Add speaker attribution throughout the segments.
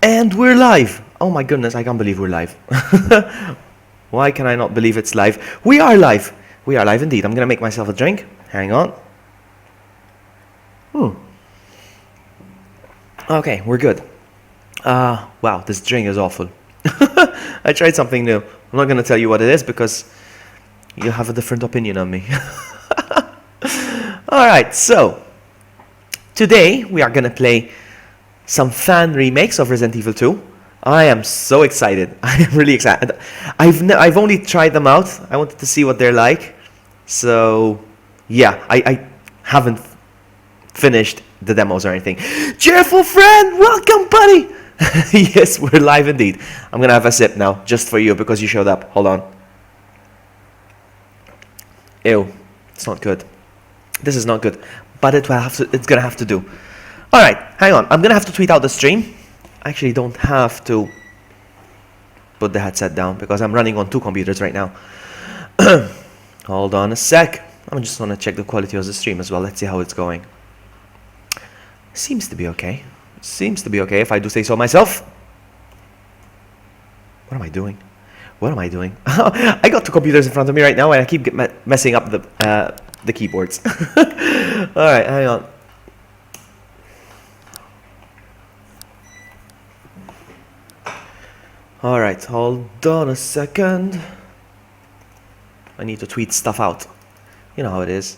Speaker 1: And we're live! Oh my goodness, I can't believe we're live. Why can I not believe it's live? We are live! We are live indeed. I'm gonna make myself a drink. Hang on. Okay, we're good. Wow, this drink is awful. I tried something new. I'm not gonna tell you what it is because you have a different opinion on me. Alright, so today we are gonna play some fan remakes of Resident Evil 2. I am so excited. I am really excited. I've only tried them out. I wanted to see what they're like. So yeah, I haven't finished the demos or anything. Cheerful friend, welcome buddy. Yes, we're live indeed. I'm gonna have a sip now just for you because you showed up. Hold on. Ew, it's not good. This is not good, but it's gonna have to do. Alright, hang on. I'm gonna have to tweet out the stream. I actually don't have to put the headset down because I'm running on two computers right now. Hold on a sec. I'm just gonna check the quality of the stream as well. Let's see how it's going. Seems to be okay. Seems to be okay if I do say so myself. What am I doing? What am I doing? I got two computers in front of me right now and I keep messing up the keyboards. Alright, hang on. Alright, hold on a second. I need to tweet stuff out. You know how it is.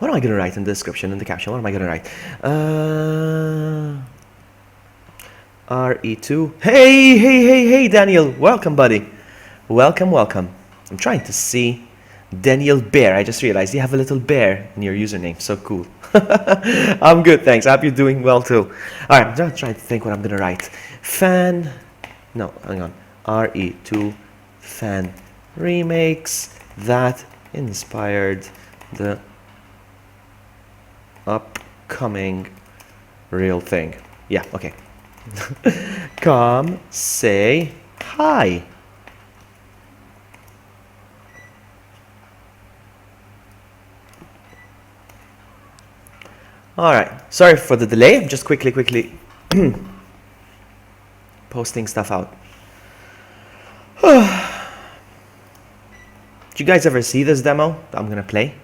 Speaker 1: What am I going to write in the description, in the caption? What am I going to write? RE2. Hey, Daniel. Welcome, buddy. Welcome. I'm trying to see Daniel Bear. I just realized you have a little bear in your username. So cool. I'm good, thanks. I hope you're doing well too. Alright, I'm just trying to think what I'm going to write. No, hang on. RE2 fan remakes that inspired the upcoming real thing. Yeah, okay. Come say hi. Alright, sorry for the delay. I'm just quickly posting stuff out. Did you guys ever see this demo that I'm gonna play?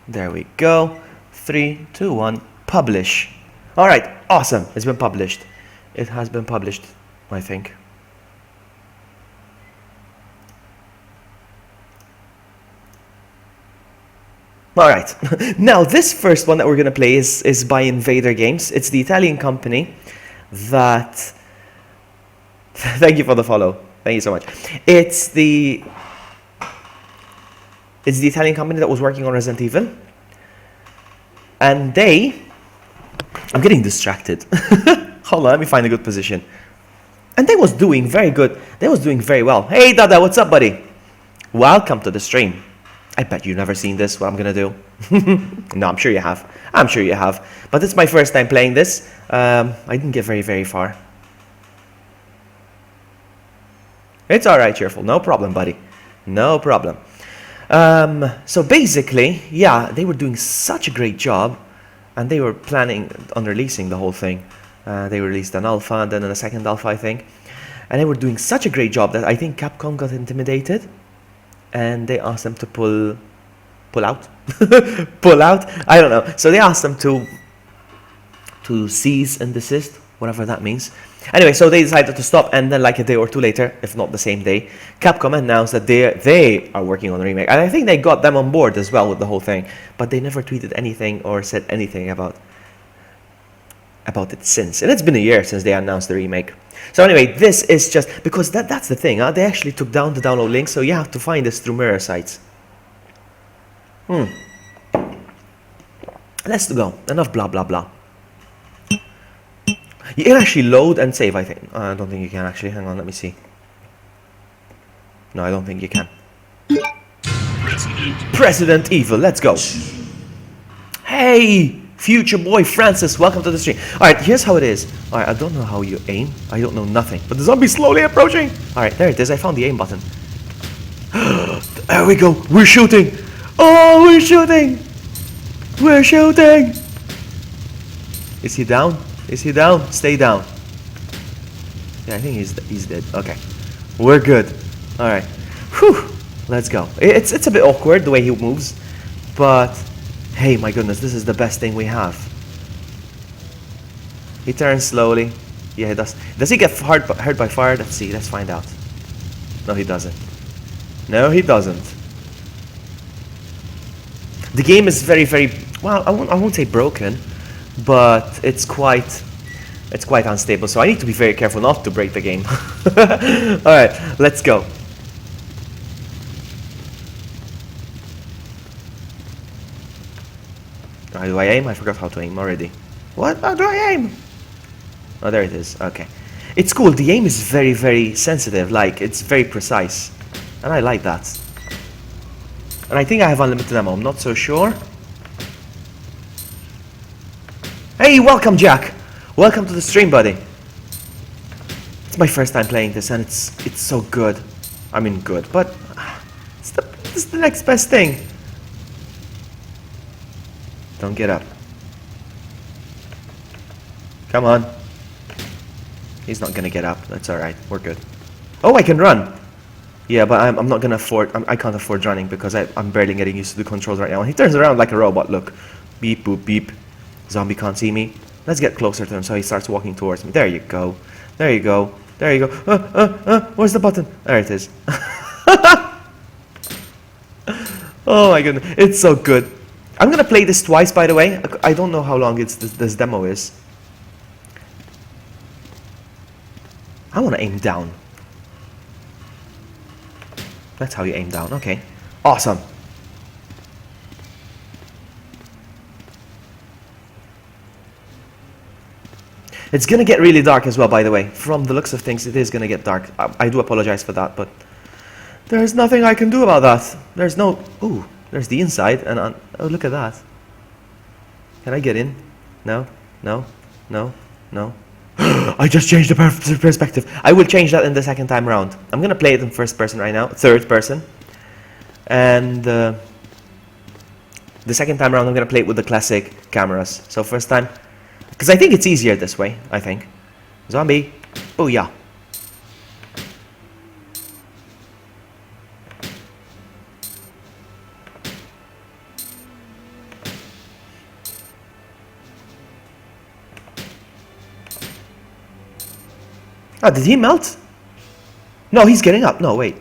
Speaker 1: There we go. 3, 2, 1, publish. Alright, awesome. It's been published. It has been published, I think. Alright, now this first one that we're going to play is by Invader Games. It's the Italian company that... Thank you for the follow. Thank you so much. It's the Italian company that was working on Resident Evil. And I'm getting distracted. Hold on, let me find a good position. And they was doing very good. They was doing very well. Hey Dada, what's up buddy? Welcome to the stream. I bet you've never seen this, what I'm gonna do. No, I'm sure you have. I'm sure you have. But it's my first time playing this. I didn't get very far. It's alright, Cheerful. No problem, buddy. No problem. So basically, yeah, they were doing such a great job. And they were planning on releasing the whole thing. They released an alpha and then a second alpha, I think. And they were doing such a great job that I think Capcom got intimidated. And they asked them to pull out. Pull out? I don't know. So they asked them to cease and desist, whatever that means. Anyway, so they decided to stop, and then like a day or two later, if not the same day, Capcom announced that they are working on a remake. And I think they got them on board as well with the whole thing, but they never tweeted anything or said anything about it since. And it's been a year since they announced the remake. So anyway, this is just because that's the thing, they actually took down the download link, so you have to find this through mirror sites. Let's go. Enough blah blah blah. You can actually load and save, I think. I don't think you can actually. Hang on, let me see. No, I don't think you can. President Evil, let's go. Hey, Future boy Francis, welcome to the stream. Alright, here's how it is. Alright, I don't know how you aim. I don't know nothing. But the zombie's slowly approaching. Alright, there it is. I found the aim button. There we go. We're shooting. Oh, we're shooting. We're shooting. Is he down? Is he down? Stay down. Yeah, I think he's dead. Okay. We're good. Alright. Whew. Let's go. It's a bit awkward the way he moves. But hey, my goodness, this is the best thing we have. He turns slowly. Yeah, he does. Does he get hurt by fire? Let's see. Let's find out. No, he doesn't. No, he doesn't. The game is very, very... Well, I won't say broken, but it's quite unstable. So I need to be very careful not to break the game. Alright, let's go. How do I aim? I forgot how to aim already. What? How do I aim? Oh, there it is. Okay. It's cool. The aim is very, very sensitive. Like, it's very precise. And I like that. And I think I have unlimited ammo. I'm not so sure. Hey, welcome, Jack. Welcome to the stream, buddy. It's my first time playing this, and it's so good. I mean, good, but it's the next best thing. Don't get up. Come on. He's not gonna get up. That's alright. We're good. Oh, I can run. Yeah, but I'm not gonna afford... I can't afford running because I'm barely getting used to the controls right now. And he turns around like a robot. Look. Beep, boop, beep. Zombie can't see me. Let's get closer to him so he starts walking towards me. There you go. There you go. There you go. Where's the button? There it is. Oh my goodness. It's so good. I'm gonna play this twice, by the way. I don't know how long this demo is. I want to aim down. That's how you aim down. Okay. Awesome. It's gonna get really dark as well, by the way. From the looks of things, it is gonna get dark. I do apologize for that, but there's nothing I can do about that. There's no... Ooh, there's the inside, and oh, look at that. Can I get in? No, no, no, no. I just changed the perspective. I will change that in the second time round. I'm gonna play it in first person right now, third person. And the second time around, I'm gonna play it with the classic cameras. So first time... Because I think it's easier this way, I think. Zombie. Oh, yeah. Oh, did he melt? No, he's getting up. No, wait.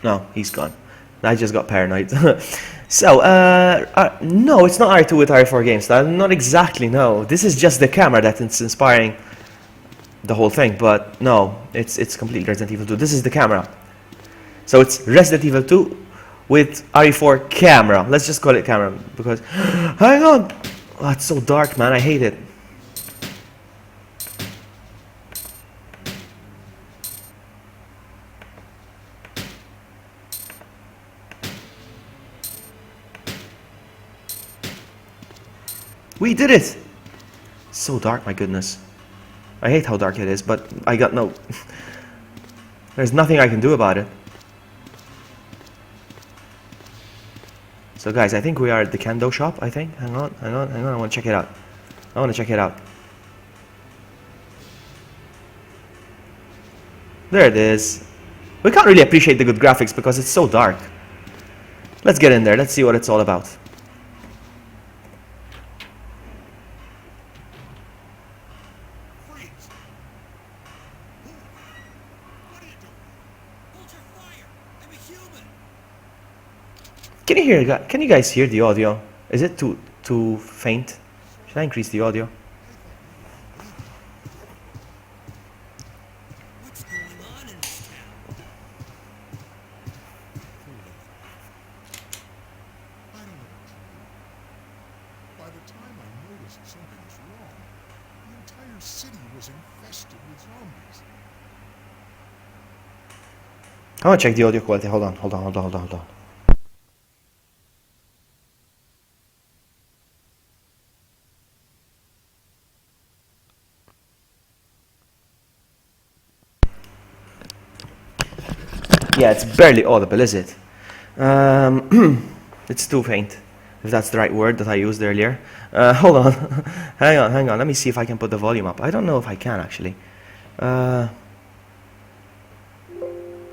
Speaker 1: No, he's gone. I just got paranoid. So, no, it's not R2 with R4 games. Not exactly, no. This is just the camera that's inspiring the whole thing, but no, it's completely Resident Evil 2. This is the camera. So it's Resident Evil 2 with RE4 camera. Let's just call it camera, because... Hang on! Oh, it's so dark, man. I hate it. We did it! So dark, my goodness. I hate how dark it is, but I got no... There's nothing I can do about it. So guys, I think we are at the Kendo shop, I think. Hang on, I want to check it out. I want to check it out. There it is. We can't really appreciate the good graphics because it's so dark. Let's get in there, let's see what it's all about. Can you hear? Can you guys hear the audio? Is it too faint? Should I increase the audio?
Speaker 2: What's going on in this town?
Speaker 3: I don't know. By the time I noticed something was wrong, you was infested with zombies.
Speaker 1: I want to check the audio quality. Hold on. Yeah, it's barely audible, is it? It's too faint, if that's the right word that I used earlier. Hold on. Hang on. Let me see if I can put the volume up. I don't know if I can, actually. I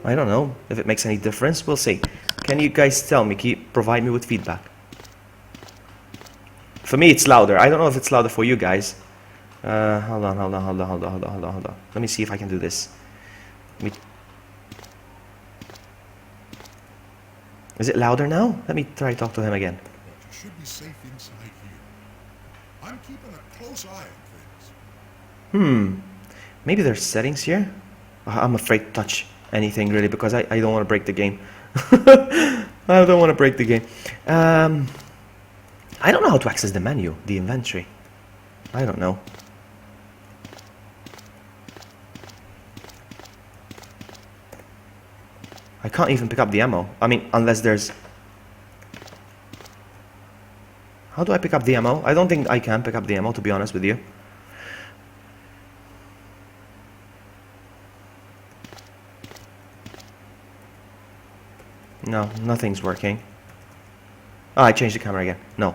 Speaker 1: don't know if it makes any difference. We'll see. Can you guys tell me? Can you provide me with feedback? For me, it's louder. I don't know if it's louder for you guys. Hold on. Let me see if I can do this. Is it louder now? Let me try to talk to him again.
Speaker 3: But you should be safe inside here. I'm keeping a close eye on things.
Speaker 1: Maybe there's settings here? I'm afraid to touch anything really because I don't want to break the game. I don't want to break the game. I don't know how to access the menu, the inventory. I don't know. I can't even pick up the ammo. I mean, unless there's... How do I pick up the ammo? I don't think I can pick up the ammo, to be honest with you. No, nothing's working. Oh, I changed the camera again. No.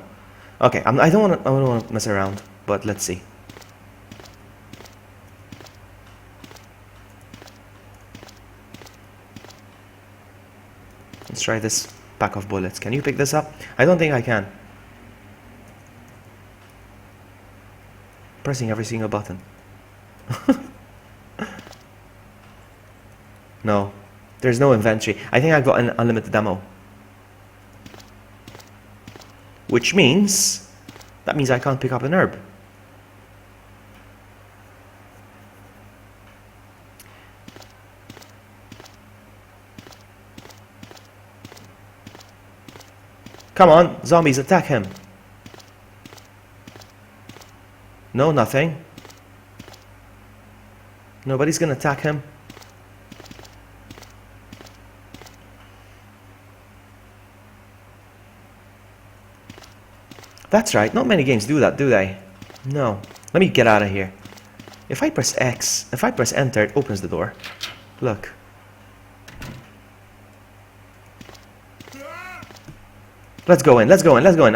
Speaker 1: Okay, I don't want to mess around, but let's see. Let's try this pack of bullets. Can you pick this up? I don't think I can. Pressing every single button. No. There's no inventory. I think I've got an unlimited ammo. Which means... That means I can't pick up an herb. Come on, zombies, attack him. No, nothing. Nobody's gonna attack him. That's right, not many games do that, do they? No. Let me get out of here. If I press X, if I press enter, it opens the door. Look. Let's go in. I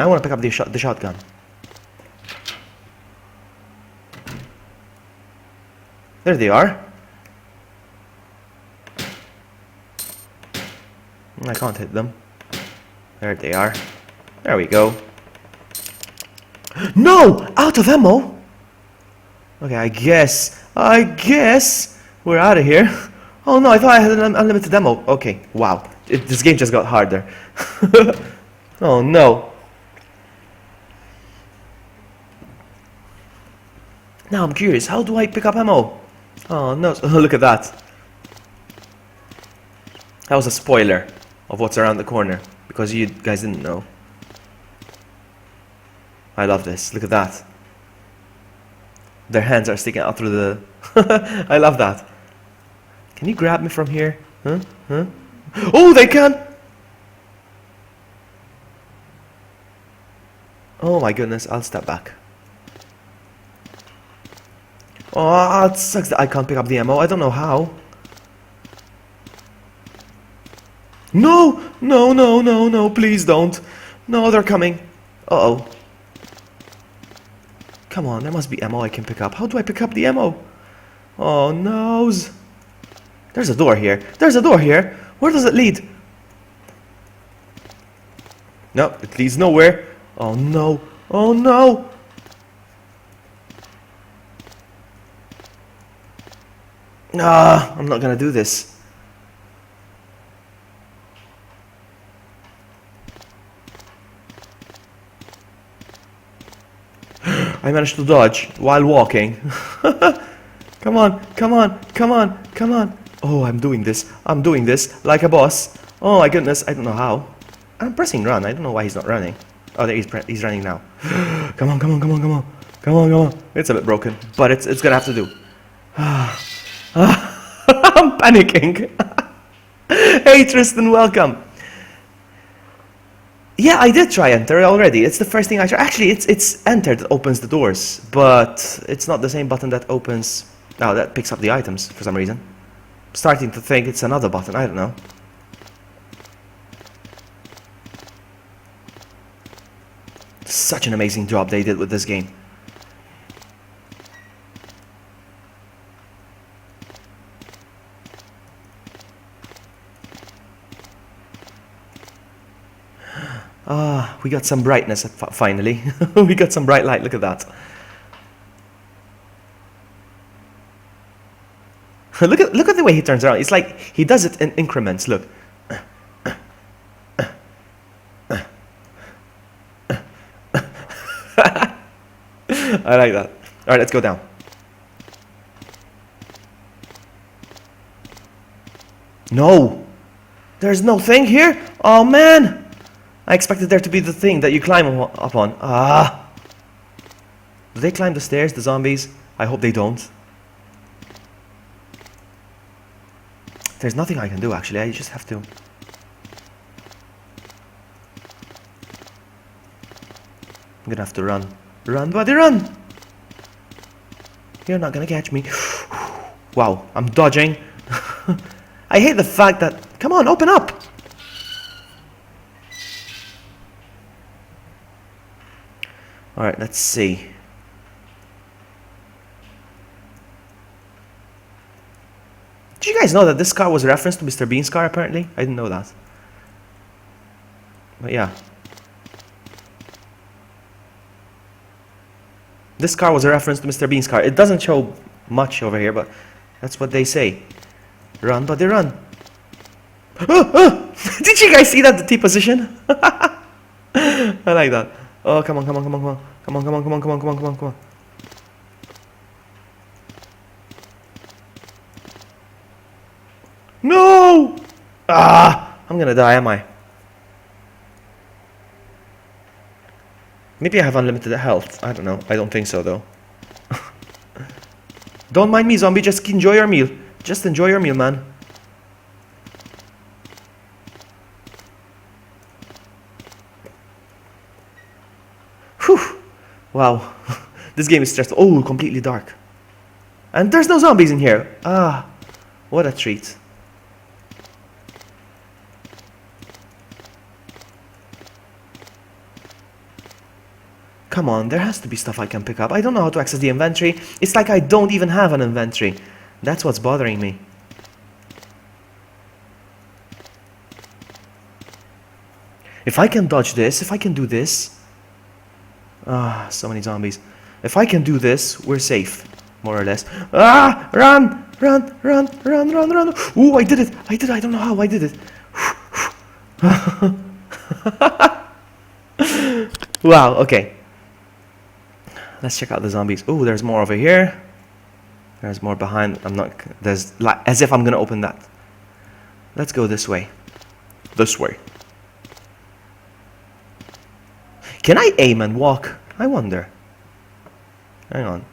Speaker 1: want to pick up the shotgun. There they are. I can't hit them. There they are. There we go. No! Out of ammo! Okay, I guess we're out of here. Oh no, I thought I had an unlimited ammo. Okay, wow. This game just got harder. Oh no. Now I'm curious, how do I pick up ammo? Oh no, look at that. That was a spoiler of what's around the corner, because you guys didn't know. I love this, look at that. Their hands are sticking out through the... I love that. Can you grab me from here? Huh? Oh, they can! Oh my goodness, I'll step back. Oh, it sucks that I can't pick up the ammo. I don't know how. No, please don't. No, they're coming. Uh-oh. Come on, there must be ammo I can pick up. How do I pick up the ammo? Oh, noes. There's a door here. Where does it lead? No, it leads nowhere. Oh no. Ah, I'm not gonna do this. I managed to dodge while walking. Come on. Oh, I'm doing this like a boss. Oh my goodness, I don't know how. I'm pressing run. I don't know why he's not running. Oh, there he's running now. Come on. It's a bit broken, but it's gonna have to do. I'm panicking. Hey Tristan, welcome. Yeah, I did try enter already. It's the first thing I try. Actually, it's enter that opens the doors, but it's not the same button that opens. Oh, that picks up the items for some reason. Starting to think it's another button. I don't know. Such an amazing job they did with this game. Ah, we got some brightness finally. We got some bright light. Look at that. Look at the way he turns around. It's like he does it in increments. Look. I like that. All right, let's go down. No, there's no thing here. Oh man, I expected there to be the thing that you climb up on. Ah, do they climb the stairs, the zombies? I hope they don't. There's nothing I can do actually. I just have to. I'm gonna have to run. Run, buddy, run! You're not gonna catch me. Wow, I'm dodging. I hate the fact that... Come on, open up! Alright, let's see. Did you guys know that this car was a reference to Mr. Bean's car, apparently? I didn't know that. But yeah. This car was a reference to Mr. Bean's car. It doesn't show much over here, but that's what they say. Run, buddy, run. Did you guys see that, the T position? I like that. Oh, come on, come on, come on, come on. Come on, come on, come on, come on, come on, come on, come on. No! Ah! I'm gonna die, am I? Maybe I have unlimited health. I don't know. I don't think so, though. Don't mind me, zombie. Just enjoy your meal. Just enjoy your meal, man. Whew. Wow. This game is stressful. Oh, completely dark. And there's no zombies in here. Ah, what a treat. Come on, there has to be stuff I can pick up. I don't know how to access the inventory. It's like I don't even have an inventory. That's what's bothering me. If I can dodge this, if I can do this... Ah, so many zombies. If I can do this, we're safe, more or less. Ah, run, run, run, run, run, run. Ooh, I did it. I did it. I don't know how I did it. Wow, okay. Let's check out the zombies. Oh, there's more over here. There's more behind. I'm not... There's... like as if I'm gonna open that. Let's go this way. This way. Can I aim and walk? I wonder. Hang on.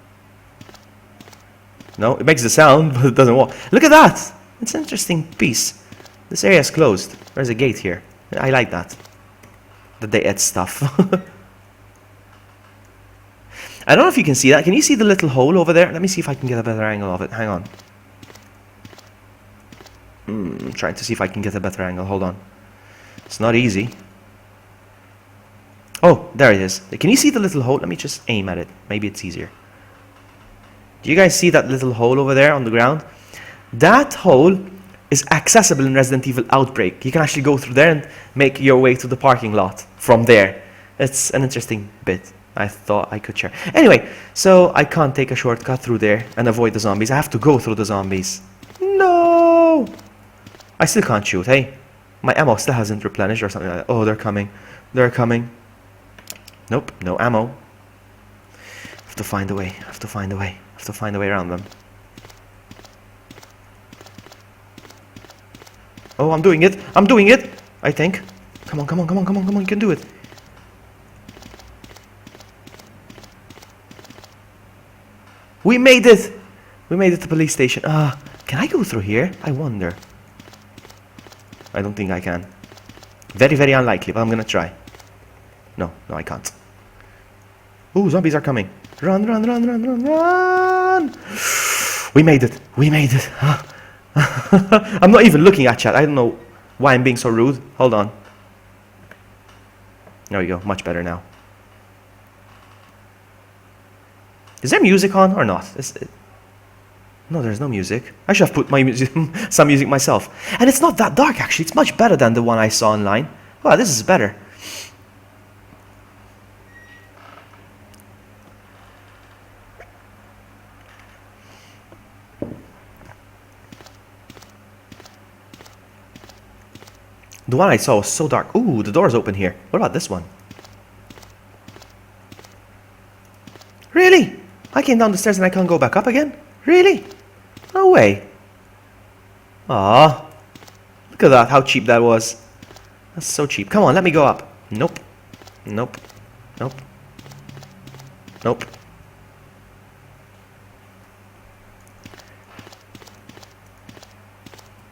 Speaker 1: No, it makes the sound, but it doesn't walk. Look at that! It's an interesting piece. This area is closed. There's a gate here. I like that. That they add stuff. I don't know if you can see that. Can you see the little hole over there? Let me see if I can get a better angle of it. Hang on. I'm trying to see if I can get a better angle. Hold on. It's not easy. Oh, there it is. Can you see the little hole? Let me just aim at it. Maybe it's easier. Do you guys see that little hole over there on the ground? That hole is accessible in Resident Evil Outbreak. You can actually go through there and make your way to the parking lot from there. It's an interesting bit. I thought I could share. Anyway, so I can't take a shortcut through there and avoid the zombies. I have to go through the zombies. No! I still can't shoot, hey? My ammo still hasn't replenished or something like that. Oh, they're coming. They're coming. Nope, no ammo. I have to find a way. I have to find a way. I have to find a way around them. Oh, I'm doing it. I'm doing it, I think. Come on, come on, come on, come on, come on. You can do it. We made it! We made it to the police station. Can I go through here? I wonder. I don't think I can. Very, very unlikely, but I'm gonna try. No, I can't. Ooh, zombies are coming. Run, run, run, run, run, run! We made it. We made it. I'm not even looking at chat. I don't know why I'm being so rude. Hold on. There we go. Much better now. Is there music on or not? No, there's no music. I should have put my music, some music myself. And it's not that dark, actually. It's much better than the one I saw online. Wow, this is better. The one I saw was so dark. Ooh, the door's open here. What about this one? Really? I came down the stairs and I can't go back up again? Really? No way. Aw. Look at that, how cheap that was. That's so cheap. Come on, let me go up. Nope. Nope. Nope. Nope.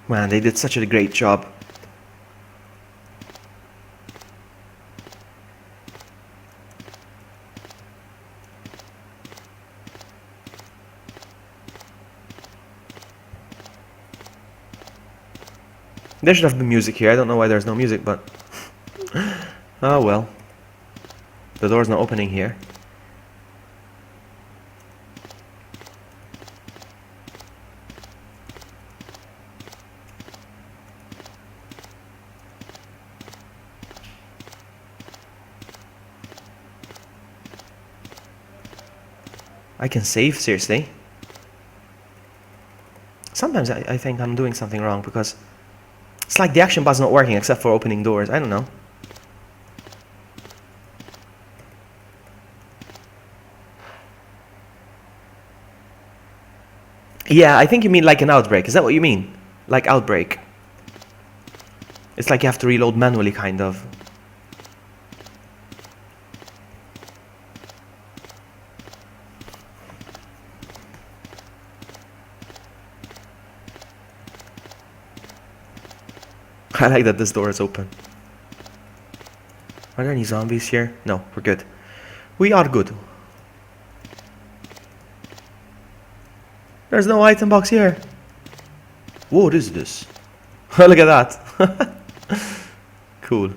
Speaker 1: Man, they did such a great job. There should have been music here. I don't know why there's no music, but... oh well. The door's not opening here. I can save, seriously. Sometimes I think I'm doing something wrong because it's like the action bar's not working except for opening doors. I don't know. Yeah, I think you mean like an Outbreak. Is that what you mean? Like Outbreak. It's like you have to reload manually, kind of. I like that this door is open. Are there any zombies here? No, we're good. We are good. There's no item box here. What is this? Look at that. Cool.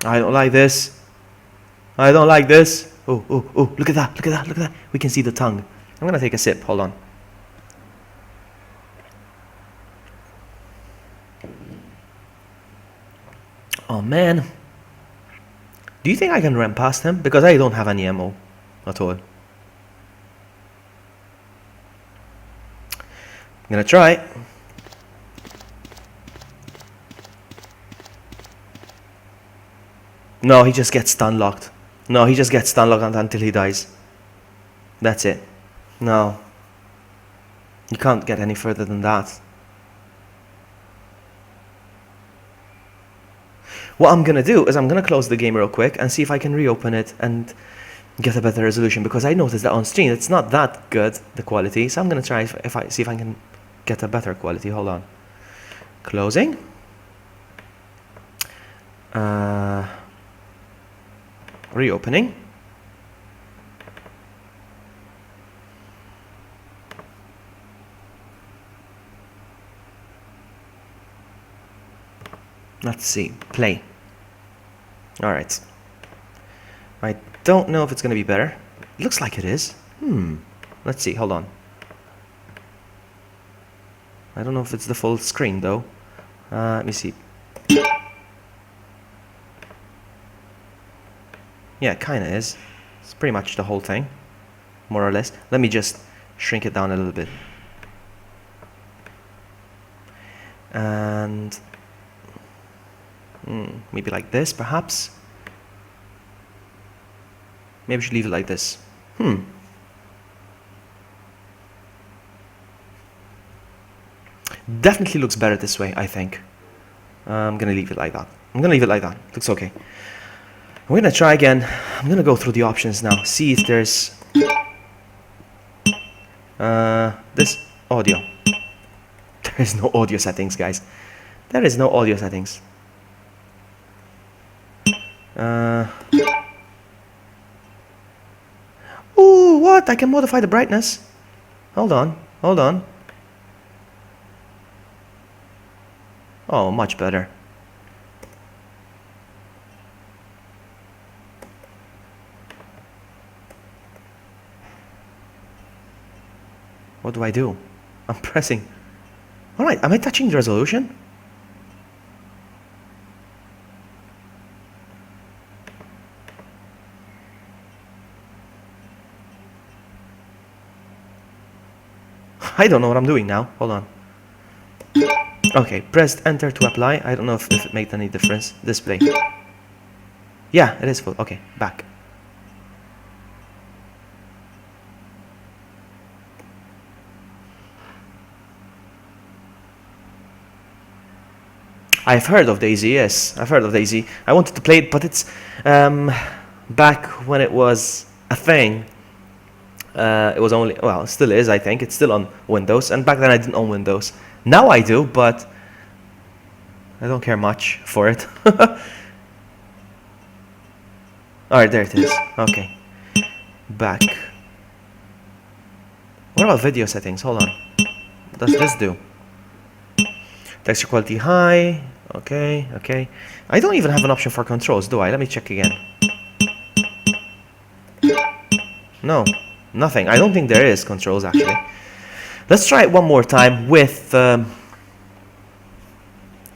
Speaker 1: I don't like this. I don't like this. Oh, oh, oh, look at that, look at that, look at that. We can see the tongue. I'm gonna take a sip, hold on. Oh man. Do you think I can run past him? Because I don't have any ammo at all. I'm gonna try. No, he just gets stun locked. No, he just gets stun locked until he dies. That's it. No. You can't get any further than that. What I'm gonna do is I'm gonna close the game real quick and see if I can reopen it and get a better resolution, because I noticed that on stream it's not that good, the quality. So I'm gonna try if I see if I can get a better quality. Hold on. Closing. Reopening. Let's see. Play. Alright. I don't know if it's gonna be better. It looks like it is. Let's see. Hold on. I don't know if it's the full screen though. Let me see. Yeah, it kinda is. It's pretty much the whole thing, more or less. Let me just shrink it down a little bit. And maybe like this, perhaps. Maybe I should leave it like this. Definitely looks better this way, I think. I'm gonna leave it like that. Looks okay. I'm gonna try again. I'm gonna go through the options now. See if there's this audio. There is no audio settings, guys. There is no audio settings. Ooh, what? I can modify the brightness. Hold on. Oh, much better. What do I do? I'm pressing. Alright, am I touching the resolution? I don't know what I'm doing now. Hold on. Okay, pressed enter to apply. I don't know if it made any difference. Display. Yeah, it is full. Okay, back. I've heard of DayZ, yes. I've heard of DayZ. I wanted to play it, but it's back when it was a thing. It was only, well, it still is, I think. It's still on Windows, and back then I didn't own Windows. Now I do, but I don't care much for it. Alright, there it is. Okay. Back. What about video settings? Hold on. What does this do? Texture quality high. Okay. I don't even have an option for controls, do I? Let me check again. No, nothing. I don't think there is controls, actually. Let's try it one more time with the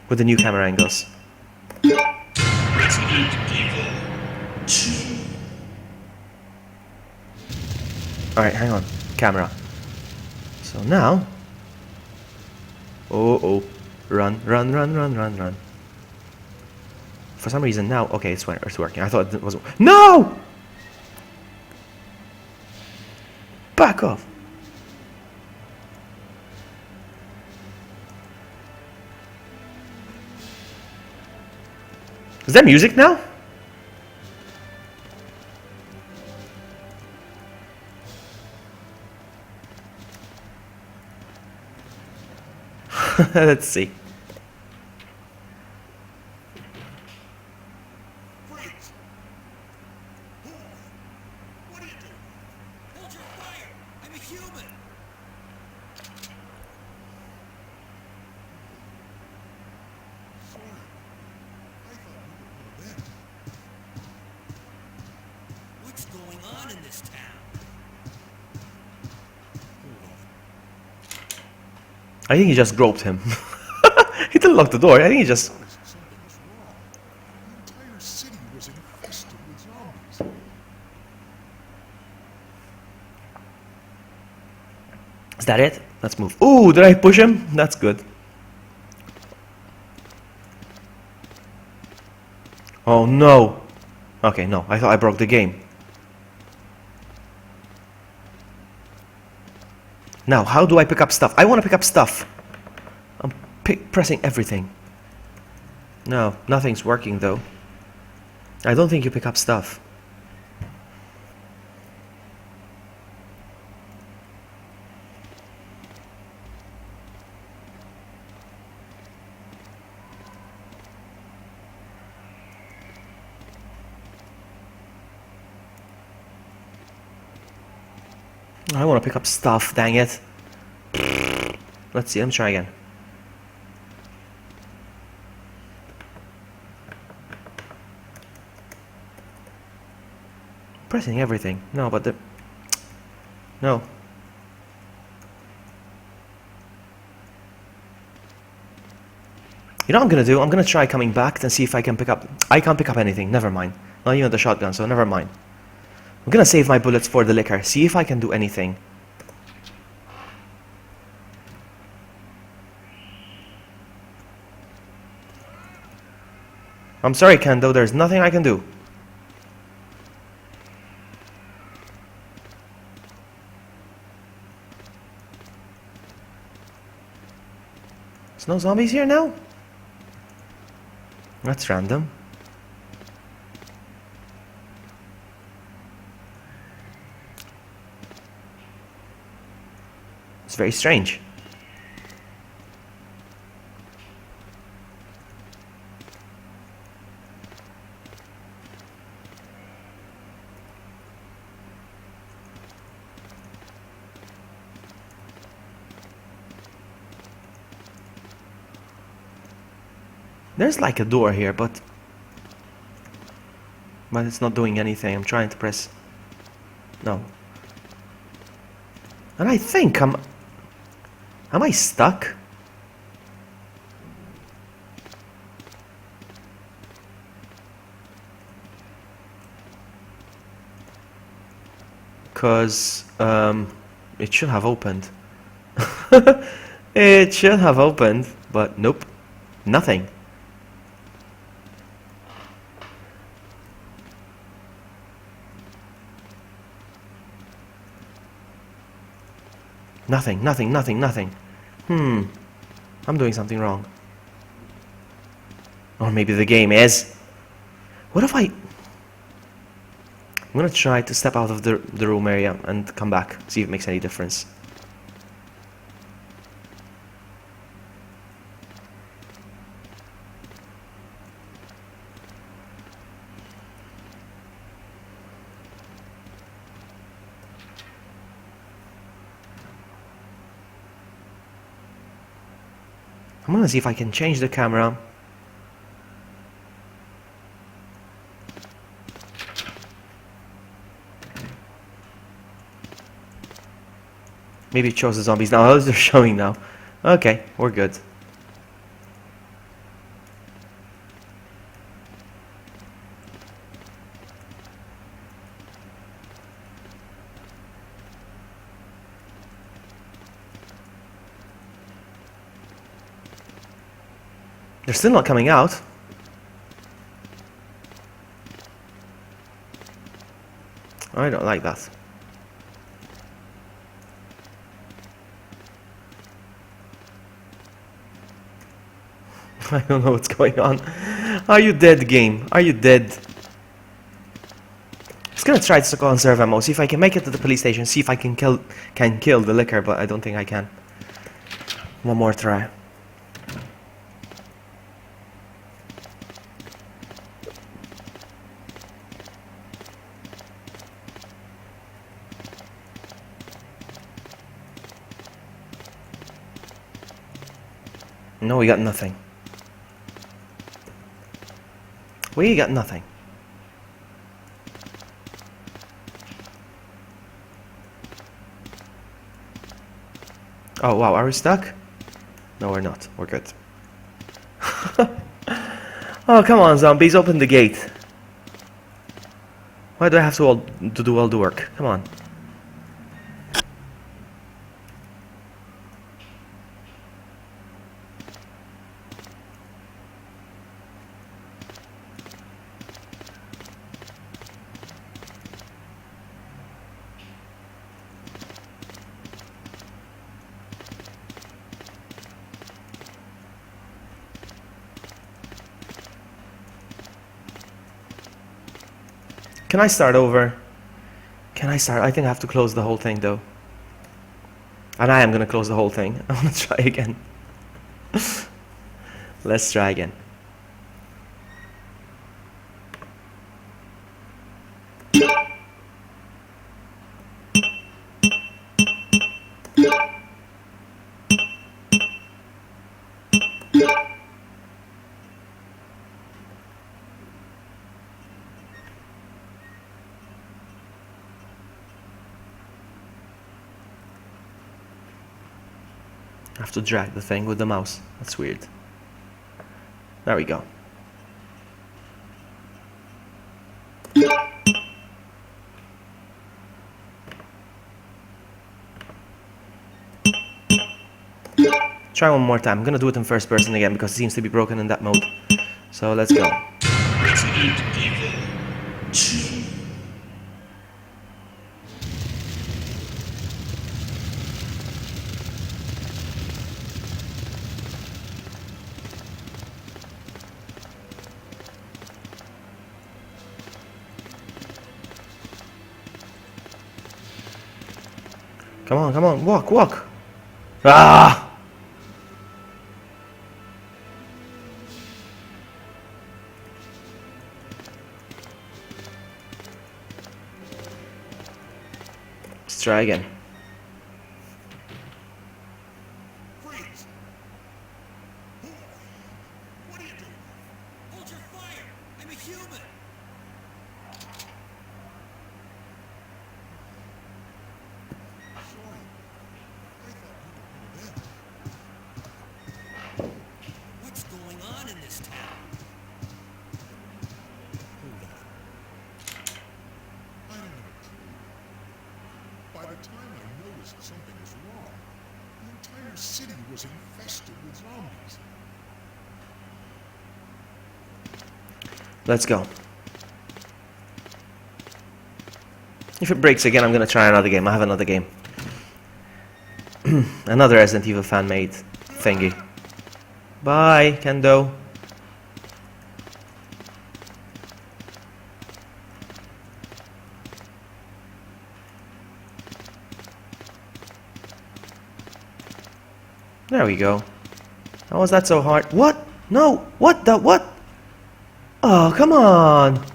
Speaker 1: new camera angles.
Speaker 4: Resident Evil 2.
Speaker 1: Alright, hang on. Camera. So now... Oh. Run. For some reason now... Okay, it's working. I thought it wasn't... No! Back off. Is that music now? Let's see.
Speaker 3: Freeze! What are you doing?
Speaker 2: Hold your fire! I'm a human!
Speaker 3: Sorry. I thought you were one of them.
Speaker 2: What's going on in this town?
Speaker 3: Hold on.
Speaker 1: I think he just groped him. He didn't lock the door. I think he just...
Speaker 3: Something is wrong. The entire city was infested with zombies.
Speaker 1: Is that it? Let's move. Ooh, did I push him? That's good. Oh no. Okay, no. I thought I broke the game. Now, how do I pick up stuff? I want to pick up stuff. I'm pressing everything. No, nothing's working though. I don't think you pick up stuff. I want to pick up stuff, dang it. Let's see, let me try again. Pressing everything. No, but the... No. You know what I'm gonna do? I'm gonna try coming back and see if I can pick up... I can't pick up anything, never mind. Not even the shotgun, so never mind. I'm gonna save my bullets for the liquor, see if I can do anything. I'm sorry, Kendo, there's nothing I can do. There's no zombies here now? That's random. It's very strange. There's like a door here, but it's not doing anything. I'm trying to press no. And I think am I stuck? Cause it should have opened. It should have opened, but nope. Nothing. Nothing, nothing, nothing, nothing. I'm doing something wrong. Or maybe the game is. What if I'm gonna try to step out of the room area and come back, see if it makes any difference. I'm gonna see if I can change the camera. Maybe it shows the zombies now. Oh, they're showing now. Okay, we're good. They're still not coming out. I don't like that. I don't know what's going on. Are you dead, game? Are you dead? Just gonna try to conserve ammo, see if I can make it to the police station, see if I can kill the licker, but I don't think I can. One more try. No, we got nothing. We got nothing. Oh wow, are we stuck? No, we're not. We're good. Oh, come on, zombies, open the gate. Why do I have to do all the work? Come on. Can I start over? Can I start? I think I have to close the whole thing though. And I am gonna close the whole thing. I wanna try again. Let's try again. I have to drag the thing with the mouse. That's weird. There we go. Try one more time. I'm gonna do it in first person again because it seems to be broken in that mode. So let's go.
Speaker 4: Resident Evil 2.
Speaker 1: come on, walk, walk. Ah! Let's try again.
Speaker 3: Freeze! What are you doing?
Speaker 2: Hold your fire! I'm a human!
Speaker 3: Sorry. I thought you were one of them.
Speaker 2: What's going on in this town?
Speaker 3: Hold on. I don't have a clue. By the time I noticed something was wrong, the entire city was infested with zombies.
Speaker 1: Let's go. If it breaks again, I'm gonna try another game. I have another game. Another Resident Evil fan-made thingy. Bye, Kendo. There we go. How was that so hard? What? No! What the? What? Oh, come on!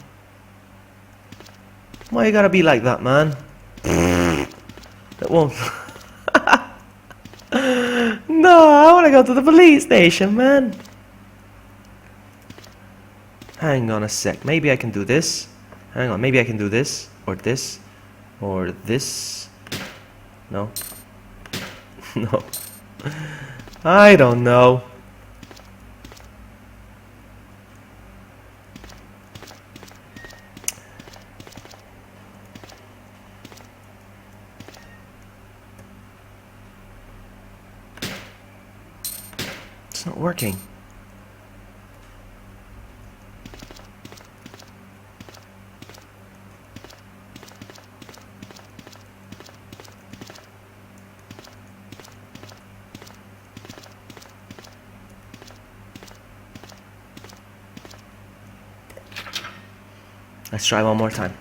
Speaker 1: Why you gotta be like that, man? That won't. No, I wanna go to the police station, man. Hang on a sec. Maybe I can do this. Hang on. Maybe I can do this. Or this. Or this. No. No. I don't know. It's not working. Let's try one more time.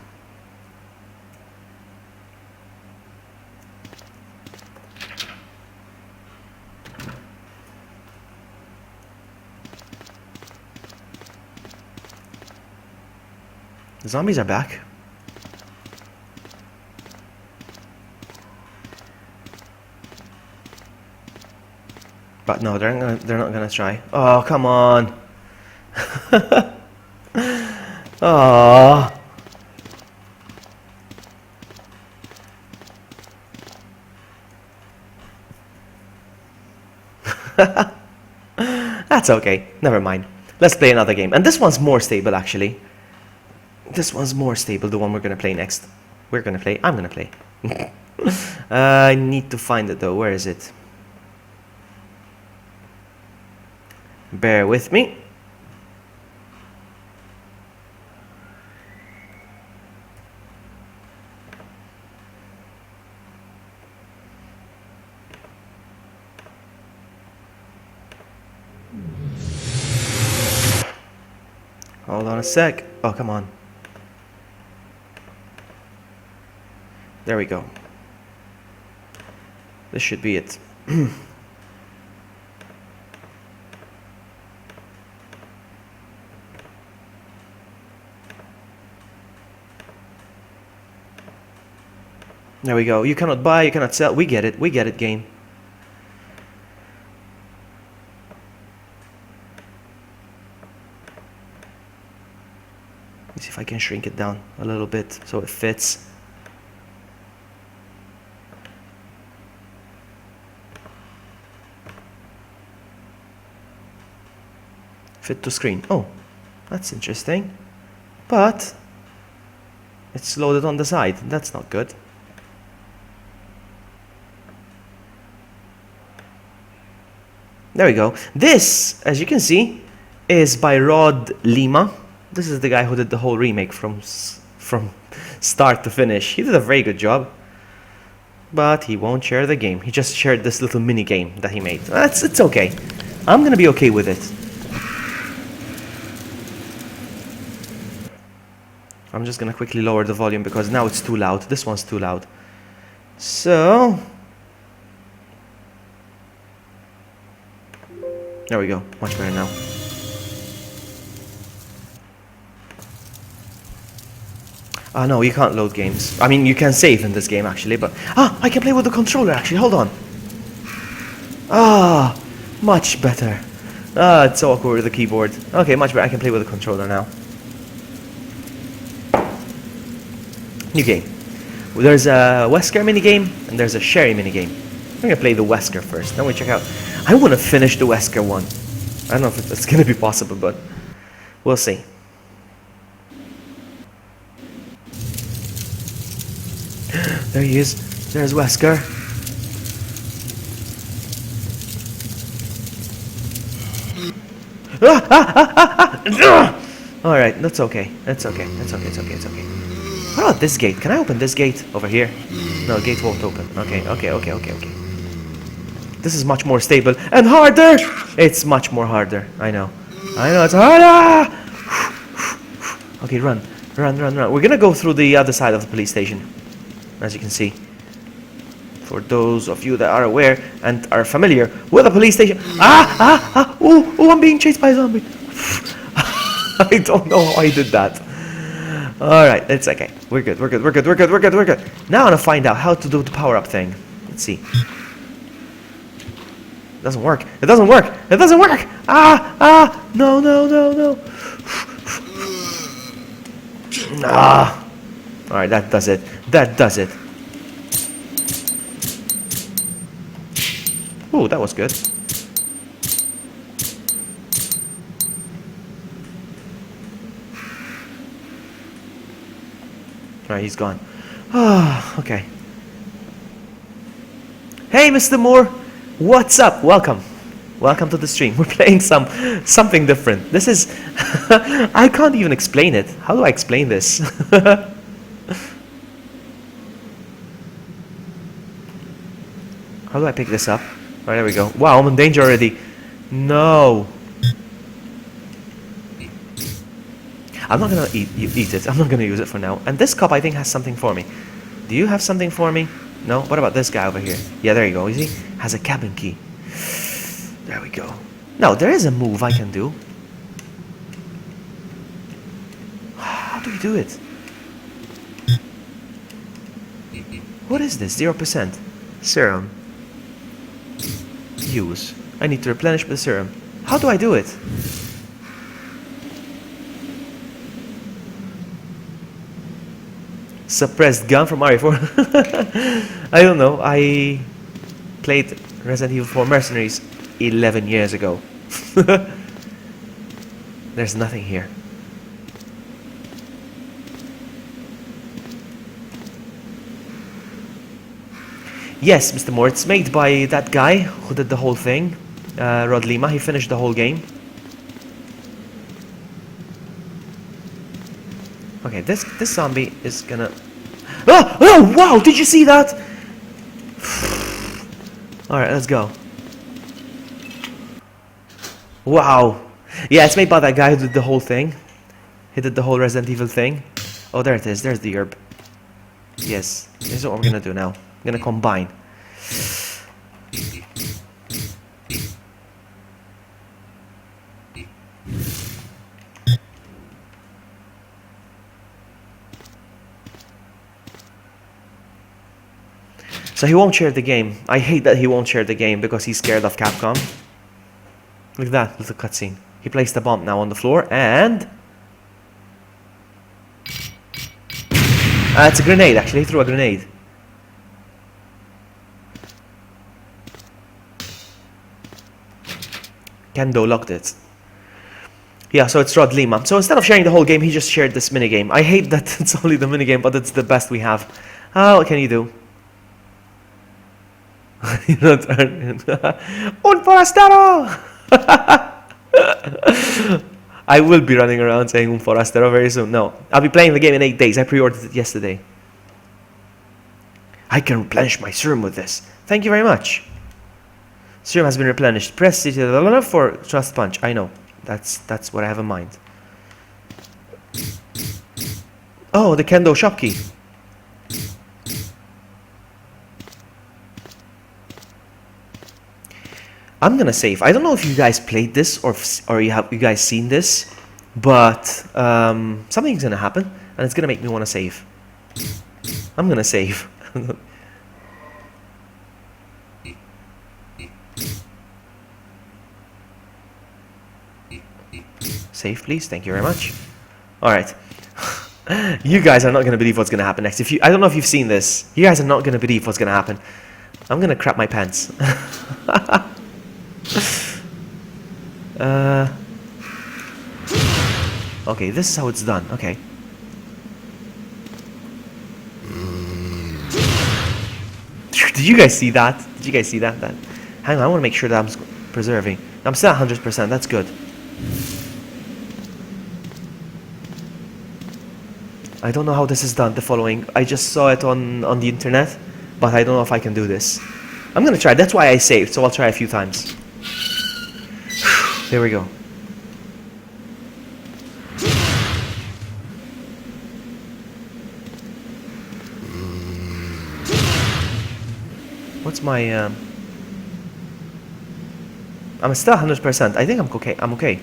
Speaker 1: The zombies are back. But no, they're not gonna try. Oh, come on. Oh. That's okay. Never mind. Let's play another game. And this one's more stable, actually. This one's more stable, the one we're gonna play next. I'm gonna play. I need to find it though. Where is it? Bear with me. Hold on a sec. Oh, come on. There we go. This should be it. There we go. You cannot buy, you cannot sell. We get it, game. Let's see if I can shrink it down a little bit so it fits. Fit to screen. Oh, that's interesting. But it's loaded on the side. That's not good. There we go. This, as you can see, is by Rod Lima. This is the guy who did the whole remake from start to finish. He did a very good job. But he won't share the game. He just shared this little mini game that he made. It's okay. I'm gonna be okay with it. I'm just gonna quickly lower the volume because now it's too loud. This one's too loud. So There we go. Much better now. Ah, no, you can't load games. I mean, you can save in this game, actually, but... Ah, I can play with the controller, actually. Hold on. Ah, much better. Ah, it's so awkward with the keyboard. Okay, much better. I can play with the controller now. New game. There's a Wesker minigame, and there's a Sherry minigame. I'm gonna play the Wesker first, then we check out... I want to finish the Wesker one. I don't know if it's gonna be possible, but... we'll see. There he is. There's Wesker. Alright, that's okay. That's okay. That's okay. It's okay. It's okay. What about this gate? Can I open this gate over here? No, gate won't open. Okay. This is much more stable and harder. It's much more harder. I know, it's harder. Okay, run. We're gonna go through the other side of the police station, as you can see. For those of you that are aware and are familiar with the police station. Oh, I'm being chased by a zombie. I don't know how I did that. Alright, it's okay. We're good. Now I want to find out how to do the power-up thing. Let's see. It doesn't work. No. Alright, that does it. Ooh, that was good. Alright, he's gone. Okay. Hey, Mr. Moore! What's up? Welcome to the stream. We're playing something different. This is... I can't even explain it. How do I explain this? How do I pick this up? Alright, there we go. Wow, I'm in danger already. No. I'm not gonna eat it. I'm not gonna use it for now. And this cup, I think, has something for me. Do you have something for me? No? What about this guy over here? Yeah, there you go. You see? Has a cabin key. There we go. Now, there is a move I can do. How do we do it? What is this? 0%. Serum. Use. I need to replenish the serum. How do I do it? Suppressed gun from RE4. I don't know. I played Resident Evil 4 Mercenaries 11 years ago. There's nothing here. Yes, Mr. Moore, it's made by that guy who did the whole thing, Rod Lima. He finished the whole game. Okay, this zombie is gonna... Oh, wow, did you see that? Alright, let's go. Wow. Yeah, it's made by that guy who did the whole thing. He did the whole Resident Evil thing. Oh, there it is. There's the herb. Yes, this is what we're gonna do now. I'm gonna combine. So he won't share the game. I hate that he won't share the game because he's scared of Capcom. Look at that little cutscene. He placed the bomb now on the floor and... it's a grenade actually. He threw a grenade. Kendo locked it. Yeah, so it's Rod Lima. So instead of sharing the whole game, he just shared this minigame. I hate that it's only the minigame, but it's the best we have. What can you do? Un forastero! I will be running around saying Un forastero very soon. No, I'll be playing the game in 8 days. I pre-ordered it yesterday. I can replenish my serum with this. Thank you very much. Serum has been replenished. Press CT for Trust Punch. I know. That's what I have in mind. Oh, the Kendo shop key. I'm gonna save. I don't know if you guys played this or you guys seen this, but something's gonna happen and it's gonna make me want to save. I'm gonna save. Save, please. Thank you very much. All right. You guys are not gonna believe what's gonna happen next. I don't know if you've seen this. You guys are not gonna believe what's gonna happen. I'm gonna crap my pants. Okay, this is how it's done. Okay. Did you guys see that? Did you guys see that? Hang on, I want to make sure that I'm preserving. I'm still at 100%. That's good. I don't know how this is done, the following. I just saw it on the internet, but I don't know if I can do this. I'm gonna try. That's why I saved, so I'll try a few times. There we go. What's my I'm still 100%. I think I'm okay.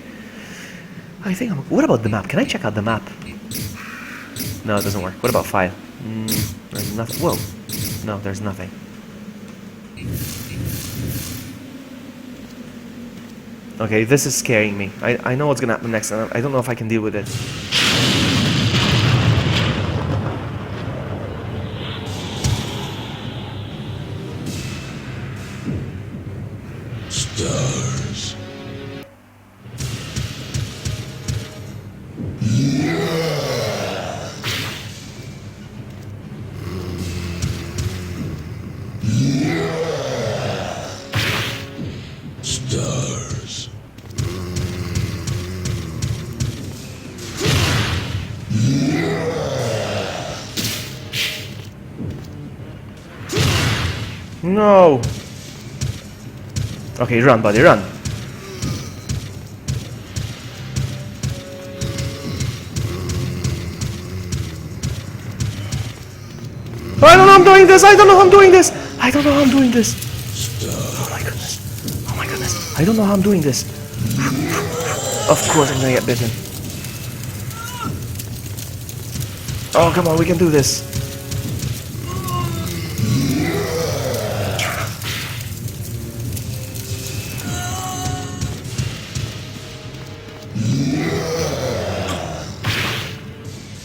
Speaker 1: What about the map? Can I check out the map? No, it doesn't work. What about file? There's nothing. Whoa. No, there's nothing. Okay, this is scaring me. I know what's gonna happen next. I don't know if I can deal with it.
Speaker 4: Stars. Stars.
Speaker 1: No. Okay, run, buddy, run. I don't know how I'm doing this. I don't know how I'm doing this. I don't know how I'm doing this. Oh my goodness. Oh my goodness. I don't know how I'm doing this. Of course I'm gonna get bitten. Oh, come on, we can do this.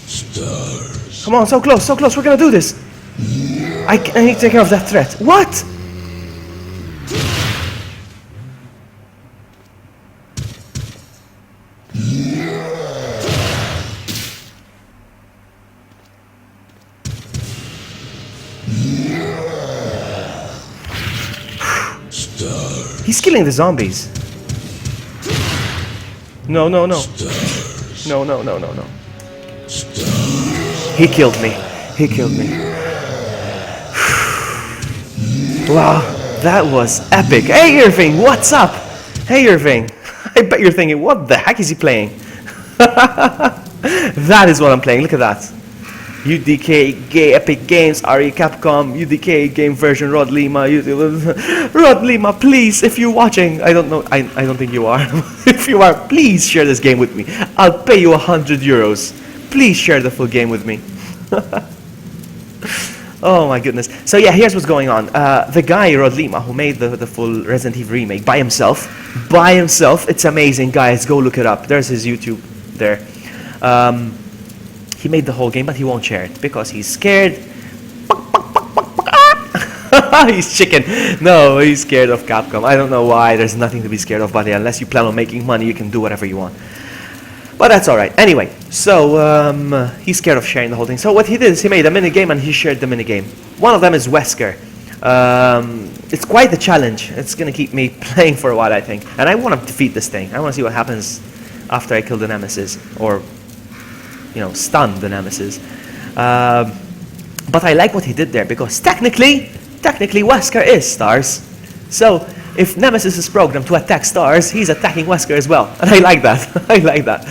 Speaker 4: Stars.
Speaker 1: Come on, so close, so close. We're gonna do this. I need to take care of that threat. What?
Speaker 4: Stars.
Speaker 1: He's killing the zombies. No, no, no.
Speaker 4: Stars.
Speaker 1: No, no, no, no, no.
Speaker 4: Stars.
Speaker 1: He killed me. He killed me. Wow, that was epic. Hey, Irving, what's up? Hey, Irving. I bet you're thinking, what the heck is he playing? That is what I'm playing. Look at that. UDK, Gay Epic Games, RE Capcom, UDK Game Version, Rod Lima, Rod Lima, please, if you're watching, I don't know, I don't think you are. If you are, please share this game with me. I'll pay you 100 euros. Please share the full game with me. Oh my goodness. So yeah, here's what's going on. The guy, Rod Lima, who made the full Resident Evil remake by himself, it's amazing, guys, go look it up. There's his YouTube there. He made the whole game, but he won't share it because he's scared. He's chicken. No, he's scared of Capcom. I don't know why. There's nothing to be scared of, buddy. Unless you plan on making money, you can do whatever you want. But that's alright. Anyway, so he's scared of sharing the whole thing. So what he did is he made a minigame and he shared the minigame. One of them is Wesker. It's quite the challenge. It's going to keep me playing for a while, I think. And I want to defeat this thing. I want to see what happens after I kill the Nemesis. Or, you know, stun the Nemesis. But I like what he did there because technically Wesker is Stars. So if Nemesis is programmed to attack Stars, he's attacking Wesker as well. And I like that. I like that.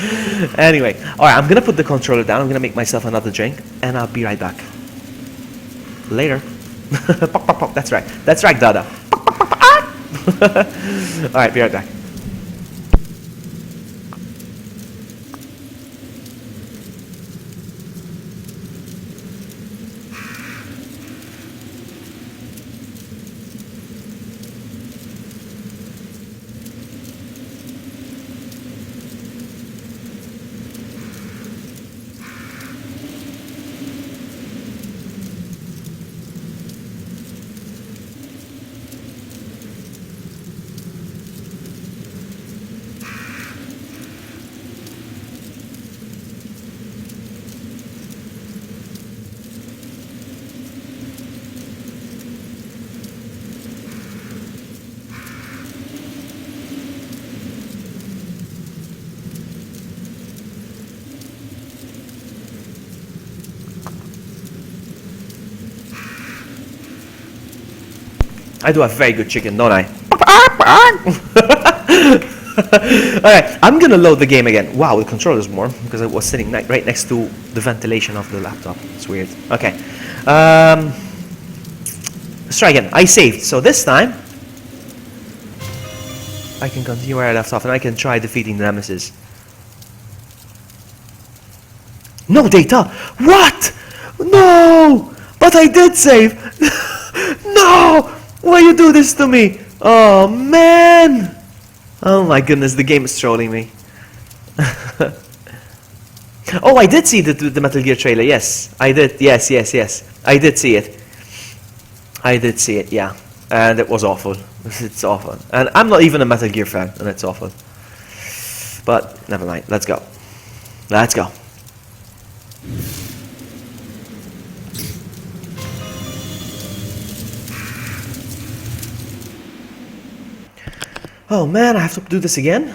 Speaker 1: Anyway, alright, I'm gonna put the controller down. I'm gonna make myself another drink and I'll be right back. Later. Pop, pop, pop. That's right. That's right, Dada. Pop, pop, pop, pop. Alright, be right back. I do have very good chicken, don't I? Alright, I'm gonna load the game again. Wow, the controller's warm because I was sitting right next to the ventilation of the laptop. It's weird. Okay. Let's try again. I saved, so this time I can continue where I left off and I can try defeating the Nemesis. No data! What? No! But I did save! No! Why you do this to me? Oh man! Oh my goodness, the game is trolling me. Oh, I did see the Metal Gear trailer, yes. I did, yes. I did see it, yeah. And it was awful. It's awful. And I'm not even a Metal Gear fan, and it's awful. But, never mind, let's go. Let's go. Oh man, I have to do this again?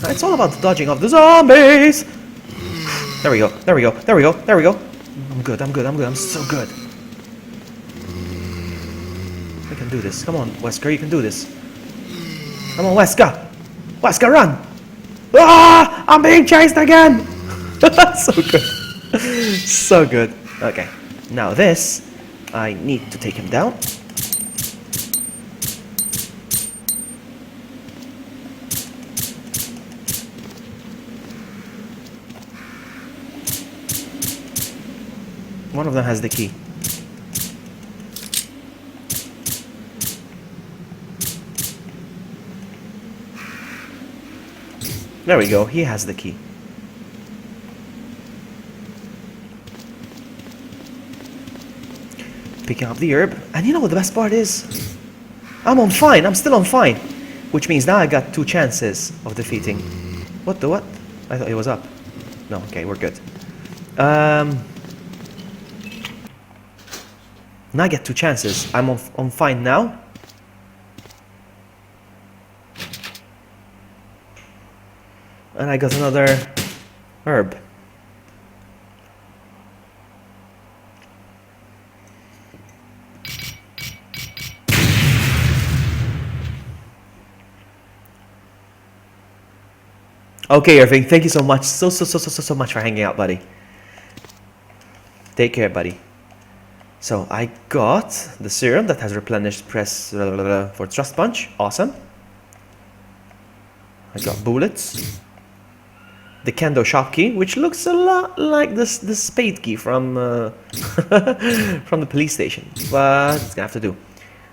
Speaker 1: It's all about the dodging of the zombies! There we go. I'm good, I'm so good. I can do this. Come on, Wesker, you can do this. Come on, Wesker! Wesker, run! Ah! I'm being chased again! So good. So good. Okay, now this, I need to take him down. One of them has the key. There we go, he has the key. Picking up the herb, and you know what the best part is? I'm still on fine. Which means now I got 2 chances of defeating. What the what? I thought he was up. No, okay, we're good. Now I get 2 chances. I'm on fine now. And I got another herb. Okay, Irving, thank you so much. So much for hanging out, buddy. Take care, buddy. So I got the serum that has replenished press for Thrust Punch. Awesome. I got bullets. The Kendo shop key, which looks a lot like the spade key from from the police station, but it's gonna have to do.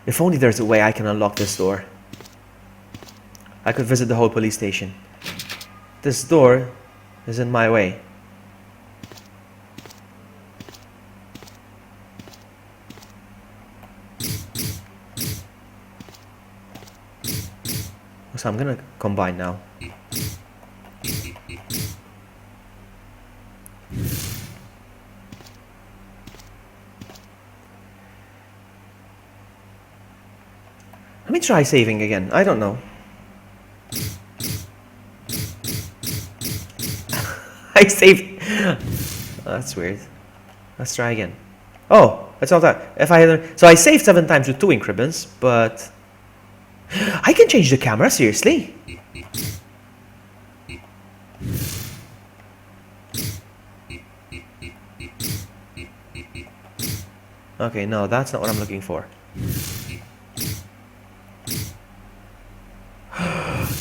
Speaker 1: If only there's a way I can unlock this door. I could visit the whole police station. This door is in my way. So I'm gonna combine now. Let me try saving again. I don't know. I saved. That's weird. Let's try again. Oh, it's all that. If I had, so I saved 7 times with 2 ink ribbons, but I can change the camera. Seriously. Okay, no, that's not what I'm looking for.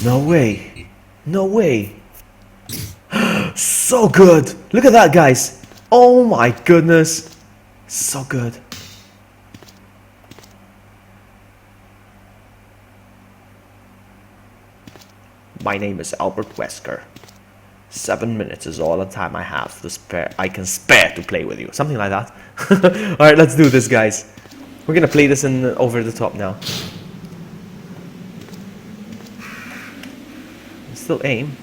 Speaker 1: No way. No way. So good. Look at that, guys. Oh my goodness. So good. My name is Albert Wesker. 7 minutes is all the time I have to spare. I can spare to play with you. Something like that. Alright, let's do this, guys. We're gonna play this in over the top now. Still aim.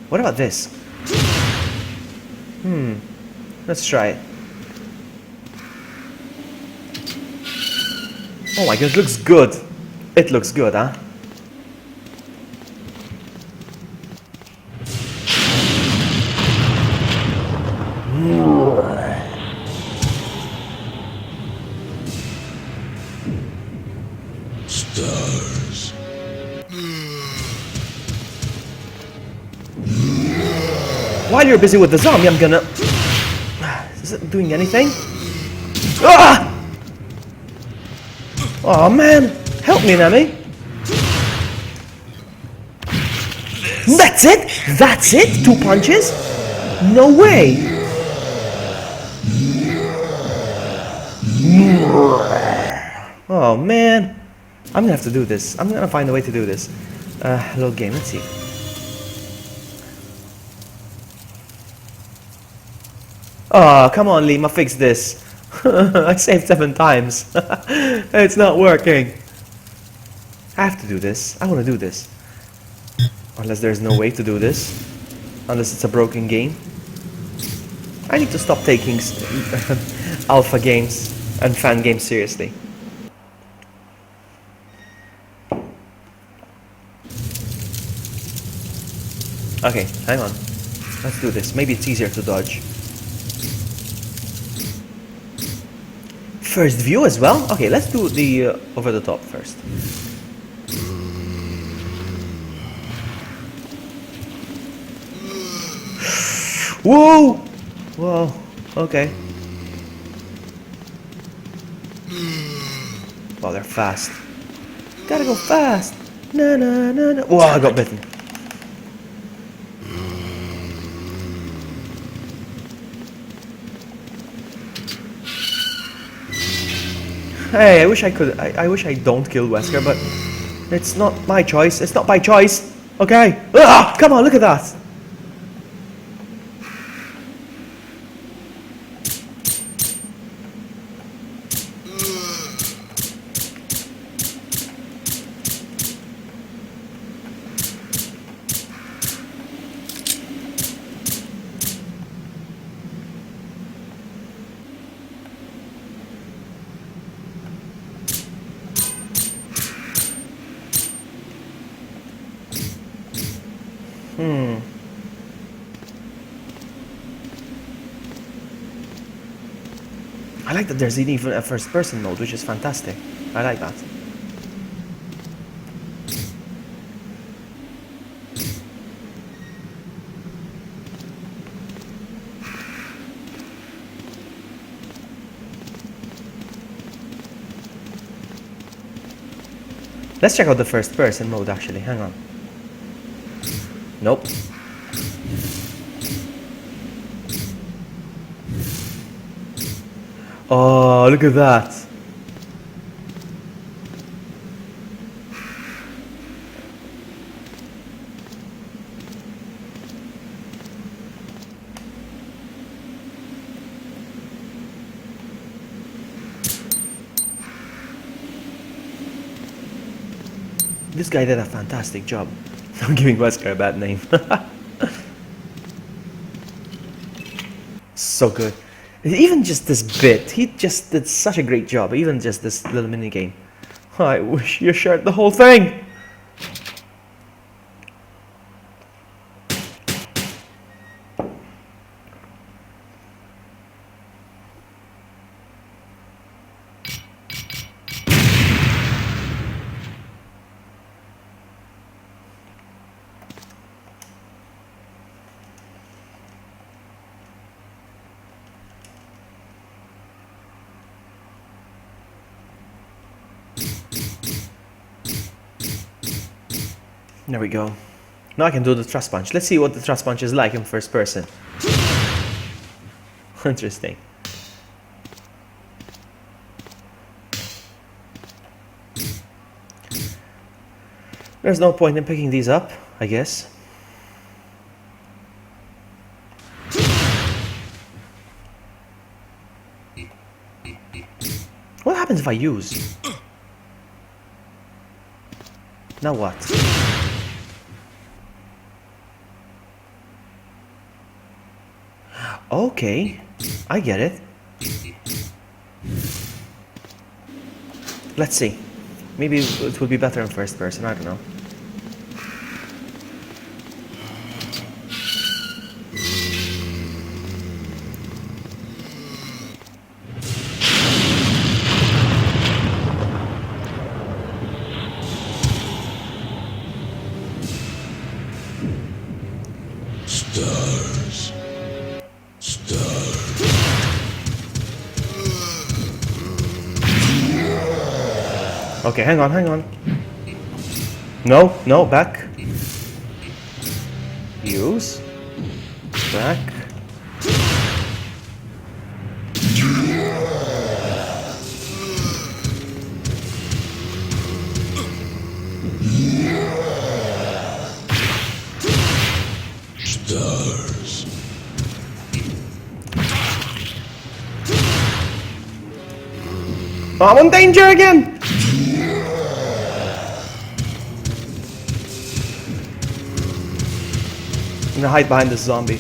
Speaker 1: What about this? Let's try it. Oh my god, it looks good. It looks good, huh?
Speaker 4: Stars.
Speaker 1: While you're busy with the zombie, I'm gonna... Is it doing anything? Ah! Oh man! Help me, Nami! That's it? That's it? 2 punches? No way! Oh man! I'm gonna have to do this. I'm gonna find a way to do this. Load game, let's see. Oh, come on, Lima, fix this. I saved 7 times. It's not working. I have to do this. I want to do this. Unless there's no way to do this. Unless it's a broken game. I need to stop taking alpha games and fan games seriously. Okay, hang on. Let's do this. Maybe it's easier to dodge. First view as well? Okay, let's do the over the top first. Whoa! Whoa, okay. Wow, they're fast. Gotta go fast! Na na na na. Whoa, I got bitten. Hey, I wish I could. I wish I don't kill Wesker, but it's not my choice. It's not by choice. Okay. Ah, come on, look at that. I like that there's even a first-person mode, which is fantastic. I like that. Let's check out the first-person mode, actually. Hang on. Nope. Oh, look at that. This guy did a fantastic job. I'm giving Wesker a bad name. So good. Even just this bit, he just did such a great job. Even just this little mini game. I wish you shared the whole thing. There we go. Now I can do the thrust punch. Let's see what the thrust punch is like in first person. Interesting. There's no point in picking these up, I guess. What happens if I use? Now what? Okay, I get it. Let's see. Maybe it would be better in first person, I don't know.
Speaker 4: Stars. Stars.
Speaker 1: Okay, hang on. No, no, back. Use. Back.
Speaker 4: Stars.
Speaker 1: Oh, I'm in danger again! I'm gonna hide behind this zombie.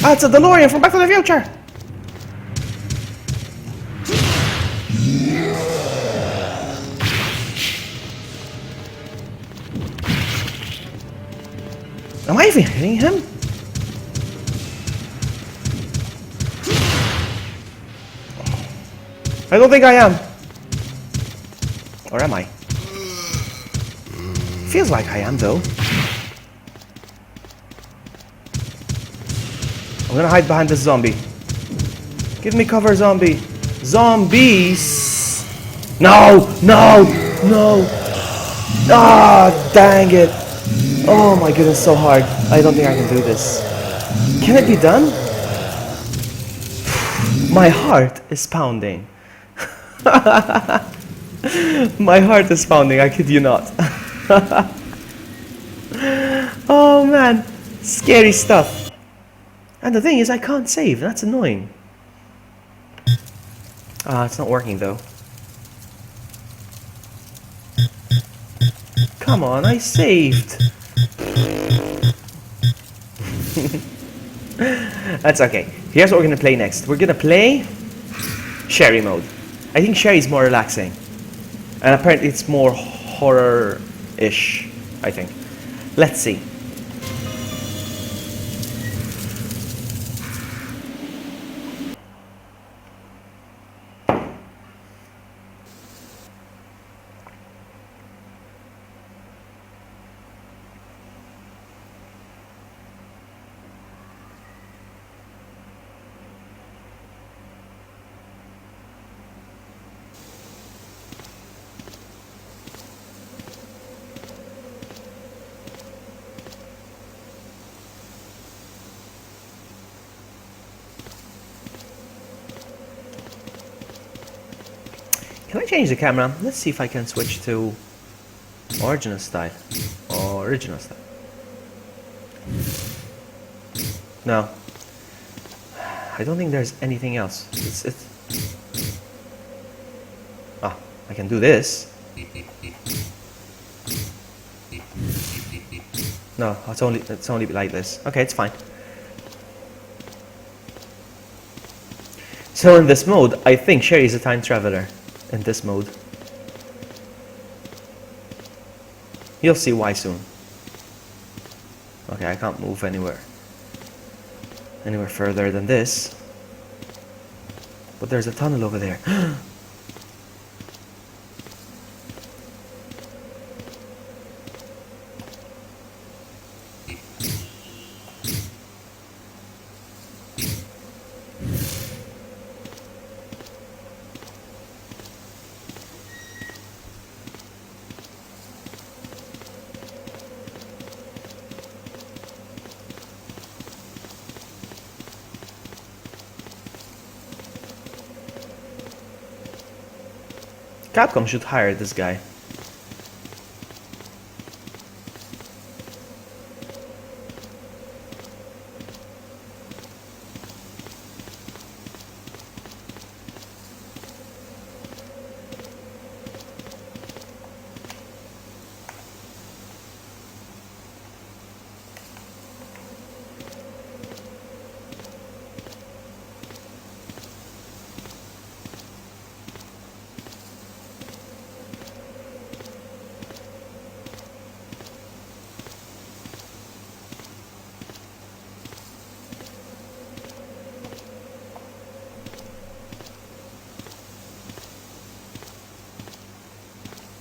Speaker 1: Ah, it's a DeLorean from Back to the Future! Am I even hitting him? I don't think I am. Or am I? Feels like I am though. I'm gonna hide behind this zombie. Give me cover, zombie. Zombies! No! No! No! Ah, dang it! Oh my goodness, so hard. I don't think I can do this. Can it be done? My heart is pounding. My heart is pounding, I kid you not. Oh man, scary stuff. And the thing is, I can't save, that's annoying. Ah, it's not working though. Come on, I saved. That's okay. Here's what we're gonna play next. We're gonna play Sherry mode. I think Sherry's more relaxing. And apparently it's more horror-ish, I think. Let's see. Can I change the camera? Let's see if I can switch to original style. Original style. No. I don't think there's anything else. Ah, I can do this. No, it's only like this. Okay, it's fine. So in this mode, I think Sherry is a time traveler. In this mode. You'll see why soon. Okay, I can't move anywhere further than this. But there's a tunnel over there. Capcom should hire this guy.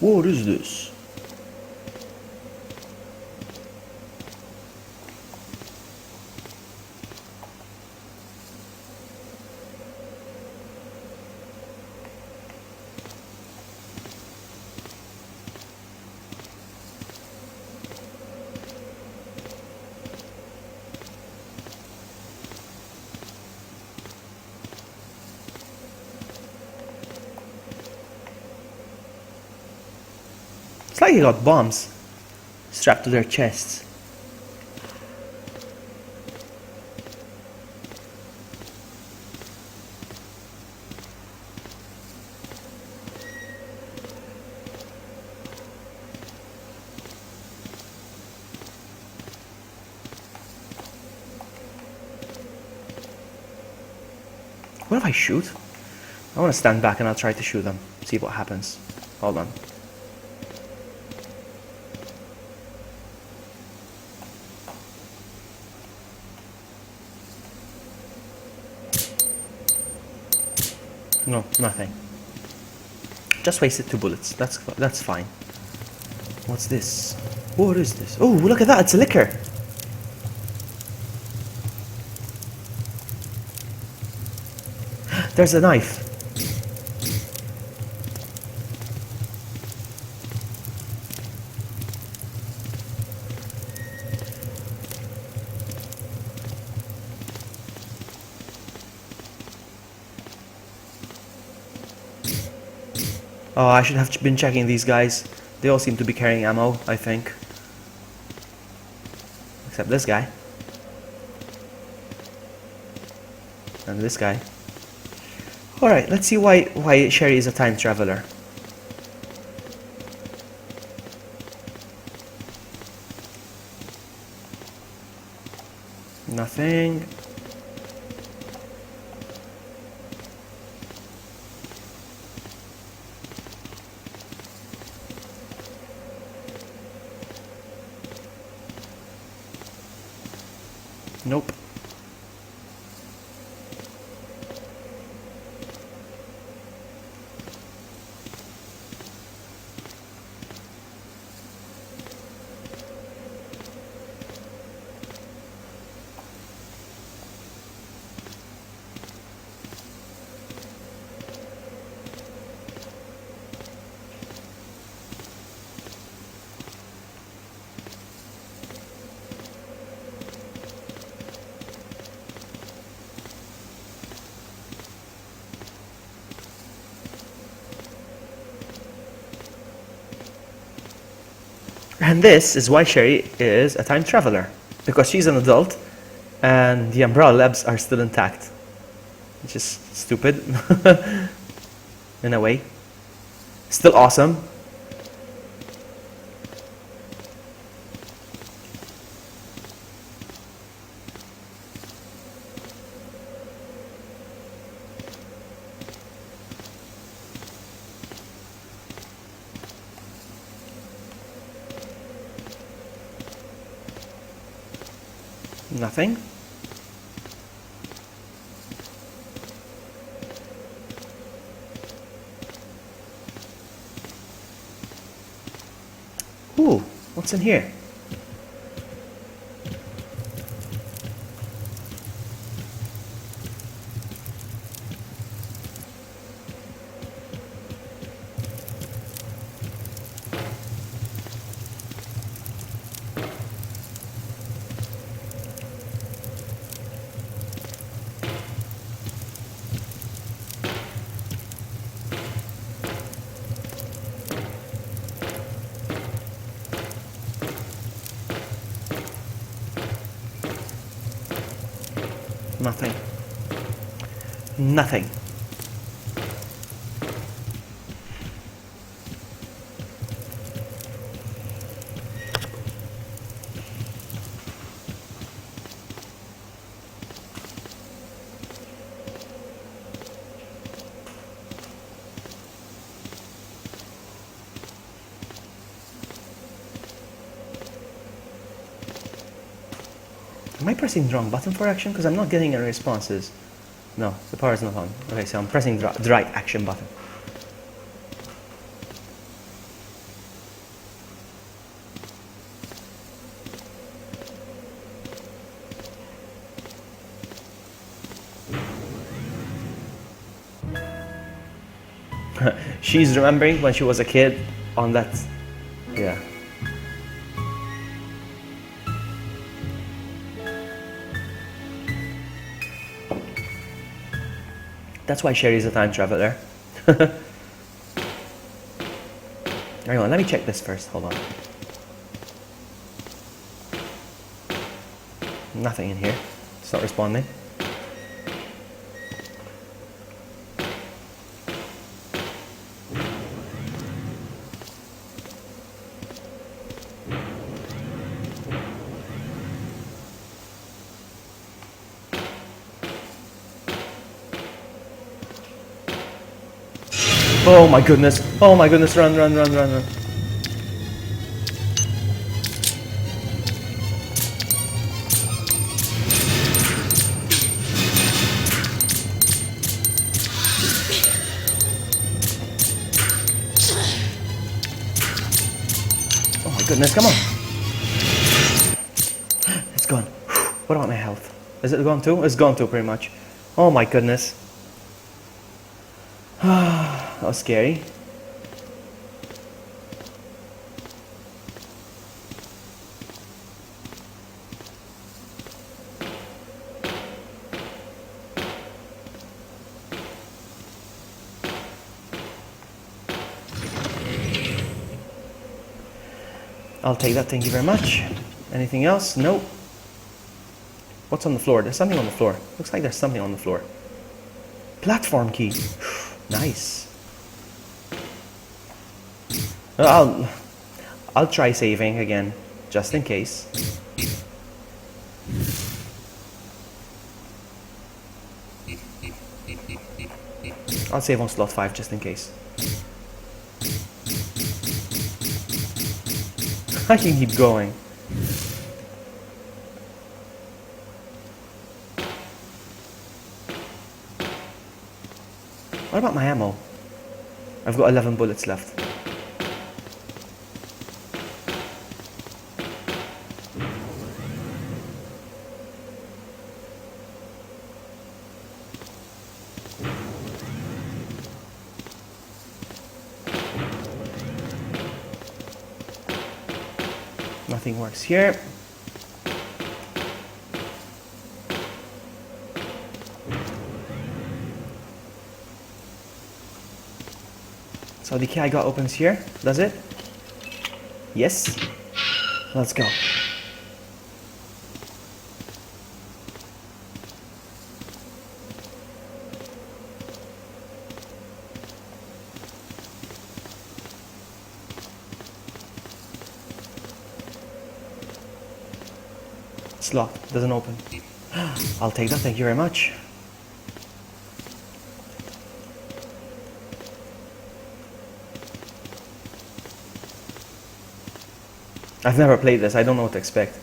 Speaker 1: What is this? It's like he got bombs strapped to their chests. What if I shoot? I want to stand back and I'll try to shoot them. See what happens. Hold on. No, nothing. Just wasted 2 bullets. That's fine. What's this? What is this? Oh, look at that! It's a liquor. There's a knife. Oh, I should have been checking these guys. They all seem to be carrying ammo, I think. Except this guy. And this guy. Alright, let's see why Sherry is a time traveler. Nothing. Nope. And this is why Sherry is a time traveler. Because she's an adult and the Umbrella Labs are still intact. Which is stupid. In a way. Still awesome. Nothing. Ooh, what's in here? Nothing. Nothing. Am I pressing the wrong button for action? Because I'm not getting any responses. No, the power is not on. Okay, so I'm pressing the right action button. She's remembering when she was a kid on that. Yeah. That's why Sherry's a time traveler. Hang on, let me check this first. Hold on. Nothing in here. It's not responding. Oh my goodness. Oh my goodness. Run, run, run, run, run. Oh my goodness, come on. It's gone. What about my health? Is it gone too? It's gone too, pretty much. Oh my goodness. That was scary. I'll take that, thank you very much. Anything else? Nope. What's on the floor? There's something on the floor. Looks like there's something on the floor. Platform key. Nice. I'll try saving again, just in case. I'll save on slot 5 just in case. I can keep going. What about my ammo? I've got 11 bullets left. Nothing works here. So the key I got opens here, does it? Yes. Let's go. It's locked, doesn't open. I'll take that, thank you very much. I've never played this, I don't know what to expect.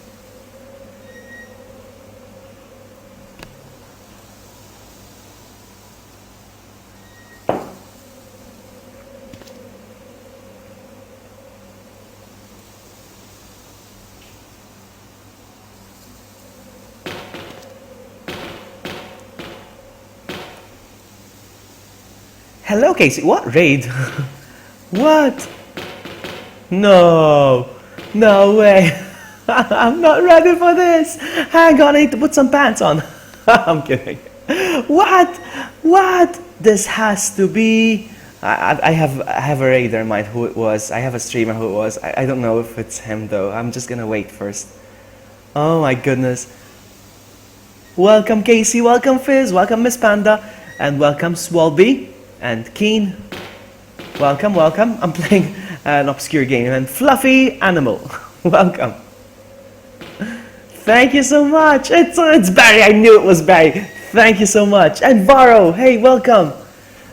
Speaker 1: Hello, Casey. What raid? What? No. No way. I'm not ready for this. Hang on, I need to put some pants on. I'm kidding. What? What? This has to be... I have a raider in mind who it was. I have a streamer who it was. I don't know if it's him though. I'm just gonna wait first. Oh my goodness. Welcome Casey, welcome Fizz, welcome Miss Panda, and welcome Swalby and Keen. Welcome, welcome. I'm playing an obscure game. And Fluffy Animal, welcome. Thank you so much. It's Barry. I knew it was Barry. Thank you so much. And Varro, hey, welcome.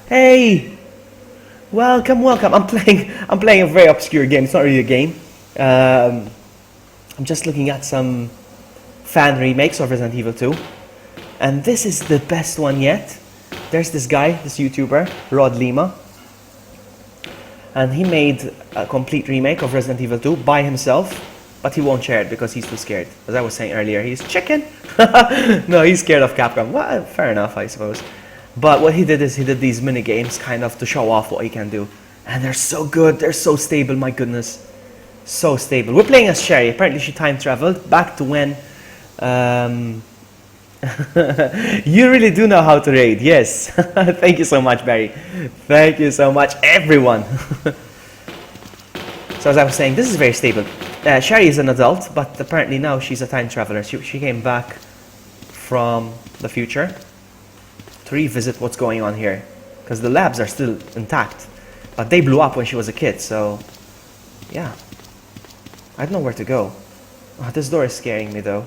Speaker 1: Hey, welcome, welcome. I'm playing a very obscure game. It's not really a game. I'm just looking at some fan remakes of Resident Evil 2, and this is the best one yet. There's this guy, this YouTuber, Rod Lima, and he made a complete remake of Resident Evil 2 by himself. But he won't share it because he's too scared. As I was saying earlier, he's chicken. No, he's scared of Capcom. Well, fair enough, I suppose. But what he did is he did these mini games kind of to show off what he can do. And they're so good, they're so stable, my goodness. So stable. We're playing as Sherry. Apparently she time traveled back to when... You really do know how to raid, yes. Thank you so much, Barry. Thank you so much, everyone. So as I was saying, this is very stable. Sherry is an adult, but apparently now she's a time traveler. She came back from the future to revisit what's going on here. Because the labs are still intact. But they blew up when she was a kid, so... yeah. I don't know where to go. Oh, this door is scaring me though.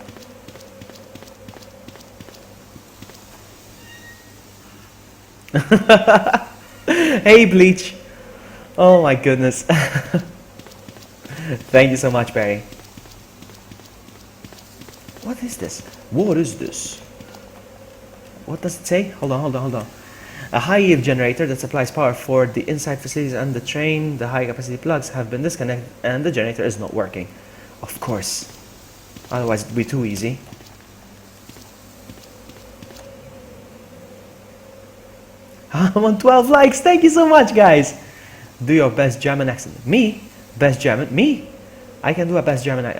Speaker 1: Hey Bleach! Oh my goodness. Thank you so much, Barry. What is this? What is this? What does it say? Hold on. A high yield generator that supplies power for the inside facilities and the train. The high capacity plugs have been disconnected and the generator is not working. Of course. Otherwise it'd be too easy. I'm on 12 likes. Thank you so much, guys. Do your best German accent. Me? Best German? Me? I can do a best German.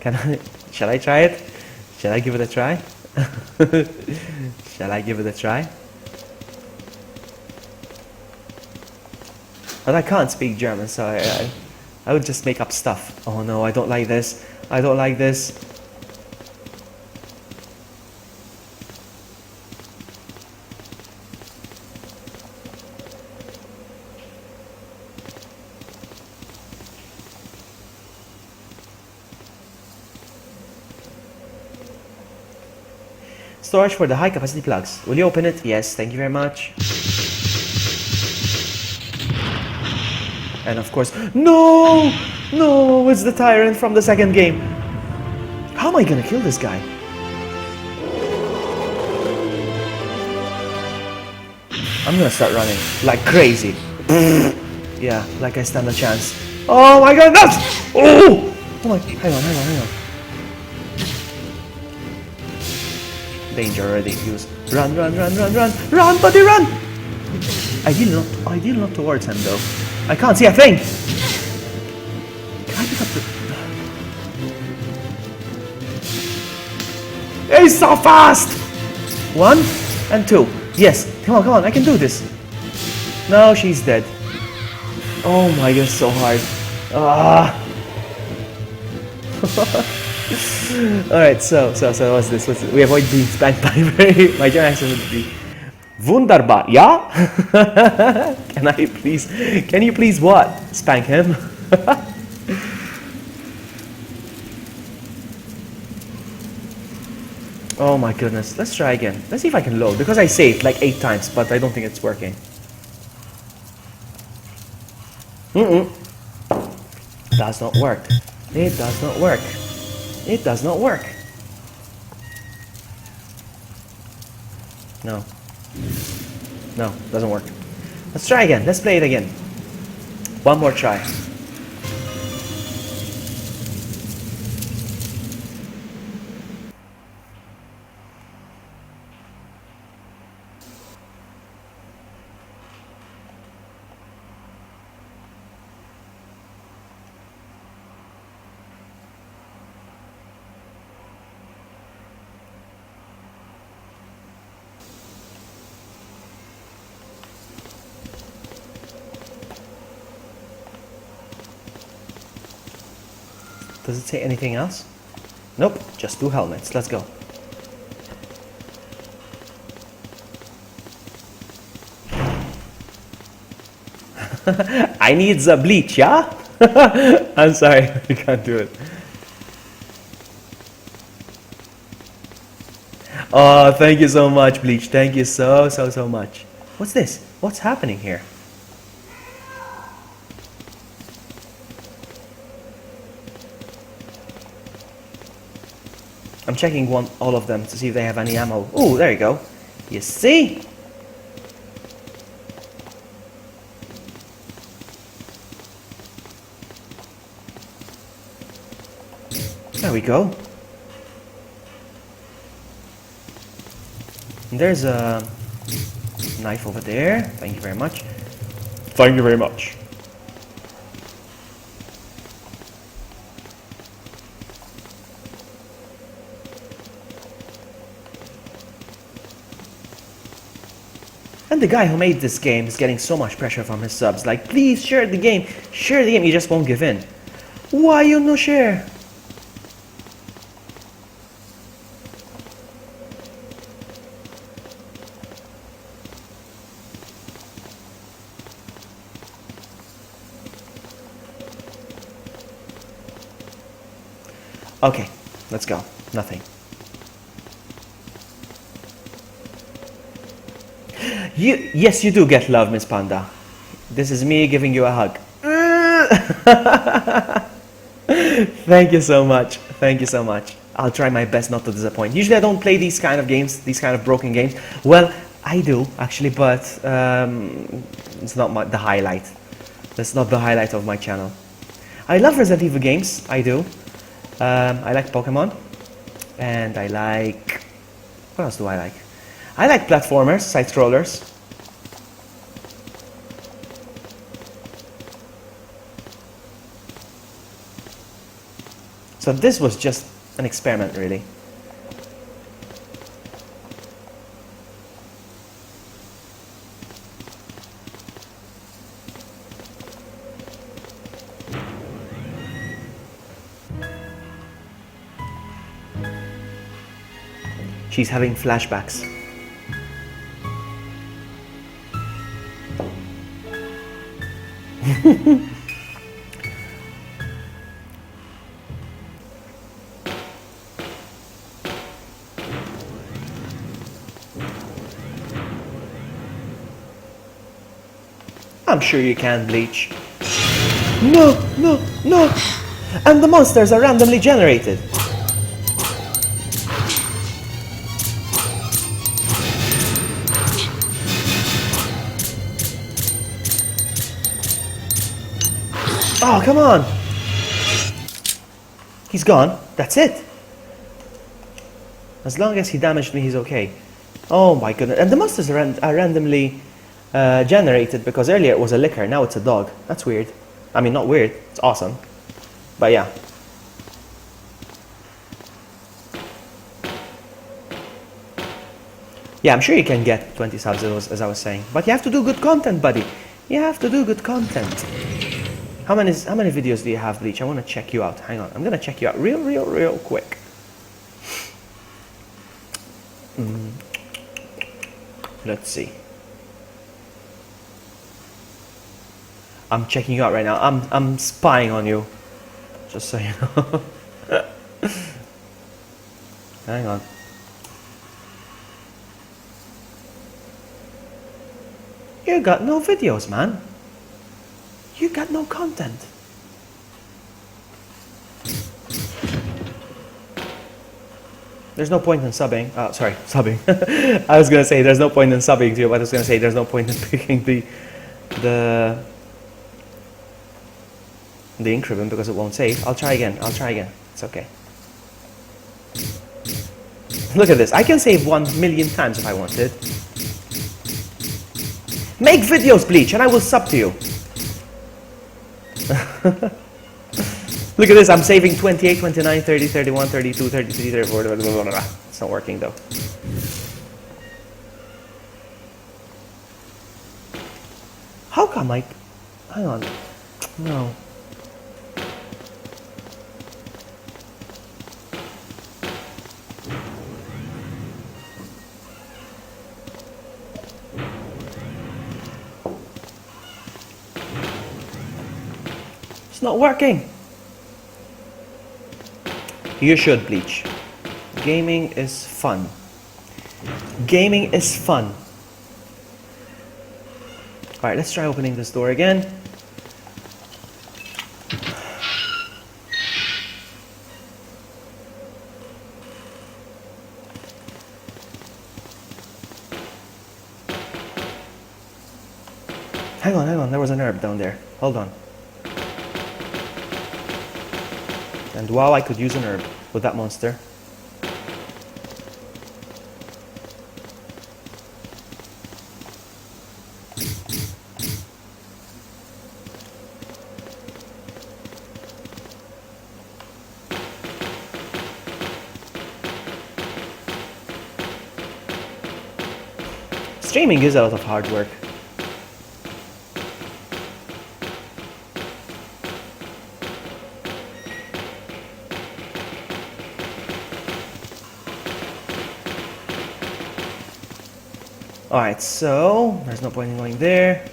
Speaker 1: Can I? Shall I try it? Shall I give it a try? Shall I give it a try? But I can't speak German, so I would just make up stuff. Oh no, I don't like this. I don't like this. Storage for the high capacity plugs. Will you open it? Yes, thank you very much. And of course, no! No, it's the tyrant from the second game. How am I gonna kill this guy? I'm gonna start running like crazy. Yeah, like I stand a chance. Oh my god, no! Oh! Oh my, hang on. Danger already used. Run, buddy, run! Ideal not towards him though. I can't see a thing! Can I pick up the... He's so fast! 1 and 2. Yes, come on, I can do this. No, she's dead. Oh my god, so hard. Ah! Alright, so what's this? We avoid being spanked by my German accent would be Wunderbar, yeah? Can you please what? Spank him? Oh my goodness, let's try again. Let's see if I can load, because I saved like 8 times, but I don't think it's working. Does not work. It does not work. It does not work. No. No, doesn't work. Let's try again. Let's play it again. One more try. Does it say anything else? Nope, just 2 helmets. Let's go. I need the bleach, yeah? I'm sorry, I can't do it. Oh, thank you so much, Bleach. Thank you so much. What's this? What's happening here? I'm checking all of them to see if they have any ammo. Oh, there you go. You see? There we go. And there's a knife over there. Thank you very much. Thank you very much. And the guy who made this game is getting so much pressure from his subs. Like, please share the game. Share the game. You just won't give in. Why you no share? Okay, let's go. Nothing. Yes, you do get love, Miss Panda. This is me giving you a hug. Thank you so much. Thank you so much. I'll try my best not to disappoint. Usually I don't play these kind of games, these kind of broken games. Well, I do, actually, but it's not the highlight. That's not the highlight of my channel. I love Resident Evil games, I do. I like Pokemon. And I like... What else do I like? I like platformers, side-scrollers. So this was just an experiment, really. She's having flashbacks. I'm sure you can, Bleach. No, no, no! And the monsters are randomly generated. Oh, come on! He's gone. That's it. As long as he damaged me, he's okay. Oh my goodness. And the monsters are randomly generated because earlier it was a licker, now it's a dog. That's weird. I mean, not weird. It's awesome. But yeah. Yeah, I'm sure you can get 20 subs, as I was saying. But you have to do good content, buddy. You have to do good content. How many videos do you have, Bleach? I want to check you out. Hang on. I'm going to check you out real quick. Let's see. I'm checking you out right now. I'm spying on you. Just so you know. Hang on. You got no videos, man. You got no content. There's no point in subbing. Sorry, subbing. I was gonna say there's no point in subbing to you, but I was gonna say there's no point in picking the ink ribbon because it won't save. I'll try again. It's okay. Look at this. I can save 1,000,000 times if I wanted. Make videos, Bleach, and I will sub to you. Look at this, I'm saving 28, 29, 30, 31, 32, 33, 34, blah, blah, blah, blah. It's not working though. How come I... Hang on. No. It's not working. You should, Bleach. Gaming is fun. Gaming is fun. Alright, let's try opening this door again. Hang on, there was an herb down there. Hold on. And wow, I could use an herb with that monster. Streaming is a lot of hard work. Alright, so there's no point in going there.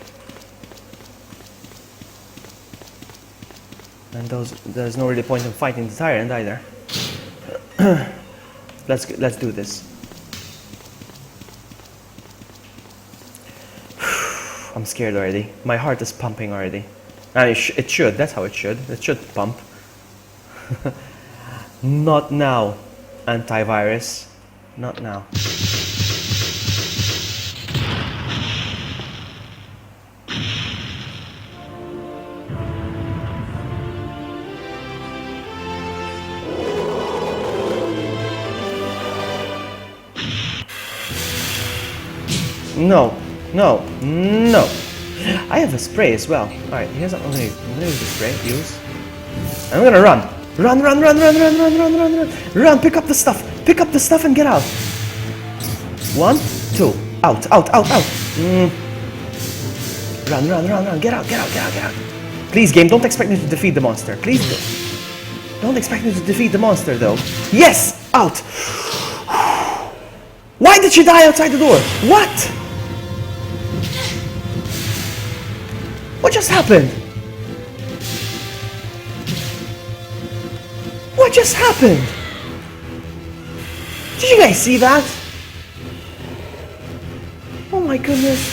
Speaker 1: And there's no really point in fighting the tyrant either. Let's do this. I'm scared already. My heart is pumping already. And it should. That's how it should. It should pump. Not now, antivirus. Not now. No, no, no. I have a spray as well. Alright, here's I'm gonna use the spray. Use. I'm gonna run. Run, run, run, run, run, run, run, run, run. Run, pick up the stuff. Pick up the stuff and get out. 1, 2. Out, out, out, out. Run, run, run, run. Get out, get out, get out, get out. Please, game, don't expect me to defeat the monster. Please don't expect me to defeat the monster, though. Yes! Out! Why did she die outside the door? What? What just happened? What just happened? Did you guys see that? Oh my goodness.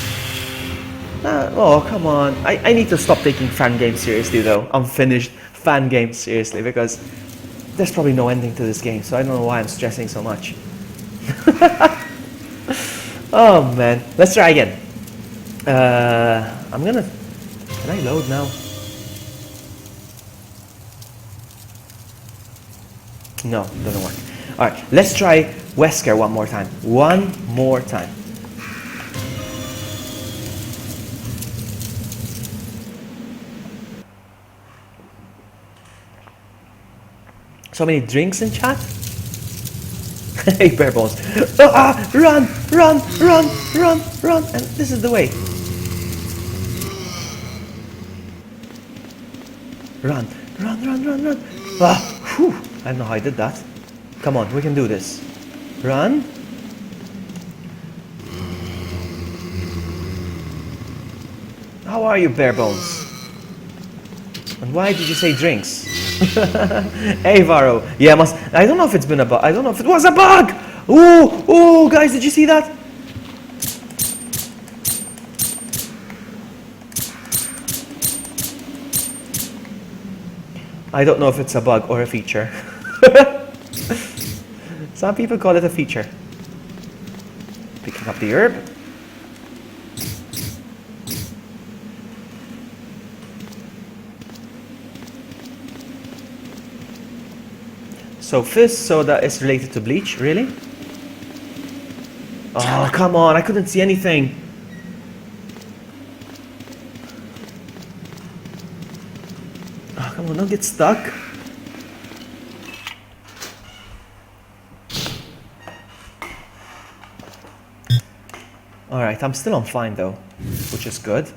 Speaker 1: Oh, come on. I need to stop taking fan games seriously though. Unfinished fan games seriously because there's probably no ending to this game, so I don't know why I'm stressing so much. Oh man. Let's try again. Can I load now? No, doesn't work. Alright, let's try Wesker one more time. One more time. So many drinks in chat? Hey, bare bones. Run, run, run, run, run. And this is the way. Run, run, run, run, run. Whew. I don't know how I did that. Come on, we can do this. Run. How are you, bare bones? And why did you say drinks? Hey, Varro. Yeah, I don't know if it's been a bug. I don't know if it was a bug. Ooh, ooh, guys, did you see that? I don't know if it's a bug or a feature. Some people call it a feature. Picking up the herb. So Fizz Soda is related to Bleach, really? Oh, come on, I couldn't see anything. Oh, come on, don't get stuck. Alright, I'm still on fine though, which is good.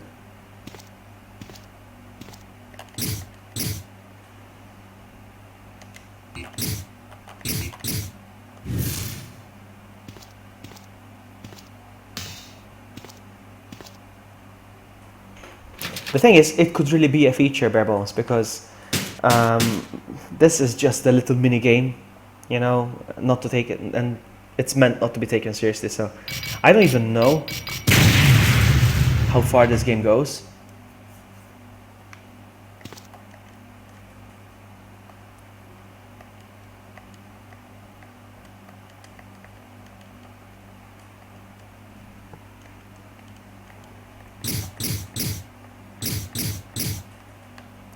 Speaker 1: The thing is, it could really be a feature, bare bones, because this is just a little mini game, you know, not to take it, and it's meant not to be taken seriously. So I don't even know how far this game goes.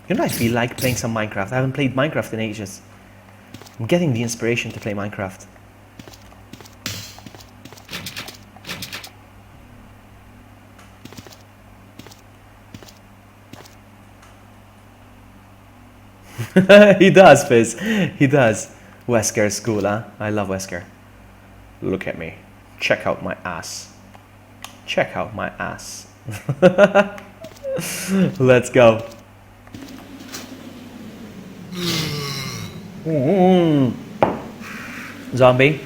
Speaker 1: You know, I feel like playing some Minecraft. I haven't played Minecraft in ages. I'm getting the inspiration to play Minecraft. He does, Fizz. He does. Wesker school, huh? I love Wesker. Look at me. Check out my ass. Check out my ass. Let's go. Zombie.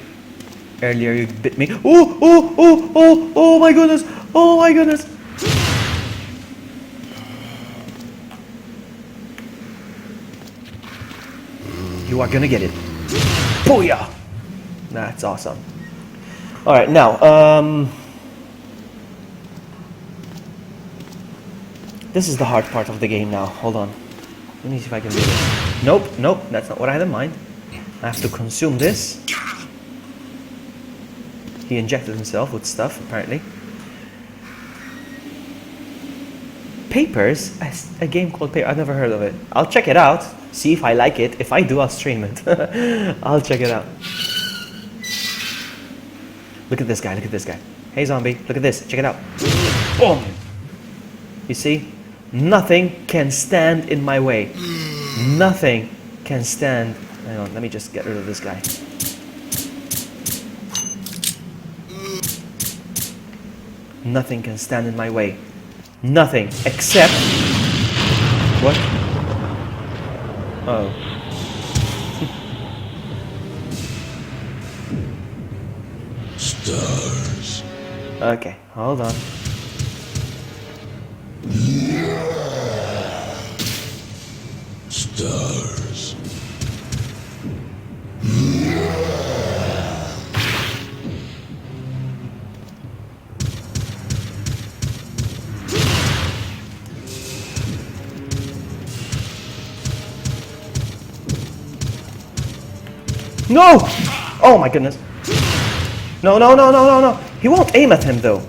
Speaker 1: Earlier you bit me. Oh my goodness. Oh my goodness. You are gonna get it. Booyah! That's awesome. Alright, now, this is the hard part of the game now. Hold on. Let me see if I can do this. Nope, nope, that's not what I had in mind. I have to consume this. He injected himself with stuff, apparently. Papers? A game called Papers. I've never heard of it. I'll check it out. See if I like it. If I do, I'll stream it. I'll check it out. Look at this guy. Look at this guy. Hey, zombie. Look at this. Check it out. Boom. You see? Nothing can stand in my way. Nothing can stand. Hang on. Let me just get rid of this guy. Nothing can stand in my way. Nothing except... What? Oh.
Speaker 4: Stars.
Speaker 1: Okay, hold on.
Speaker 4: Stars.
Speaker 1: No! Oh my goodness. No, no, no, no, no, no. He won't aim at him though.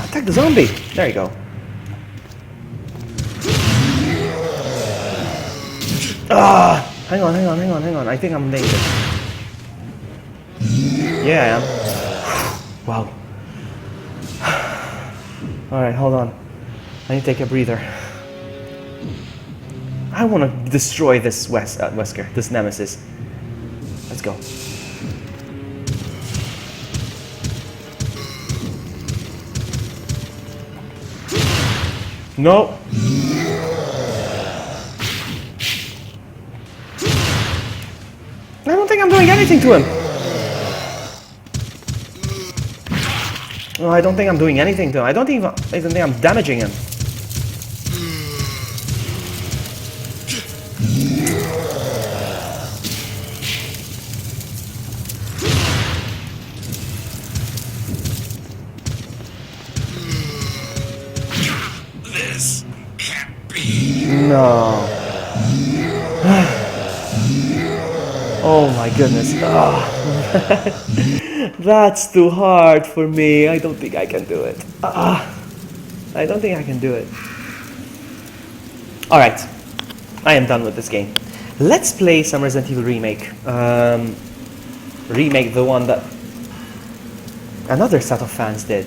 Speaker 1: Attack the zombie. There you go. Ah! Hang on, hang on, hang on, hang on. I think I'm in danger. Yeah, I am. Wow. Alright, hold on. I need to take a breather. I want to destroy this Wesker, this nemesis. Let's go. No. I don't think I'm doing anything to him. No, I don't think I'm doing anything to him. I don't even think I'm damaging him.
Speaker 4: This can't be.
Speaker 1: No. Oh my goodness. Oh. That's too hard for me. I don't think I can do it. I don't think I can do it. Alright. I am done with this game. Let's play some Resident Evil Remake. Remake, the one that another set of fans did.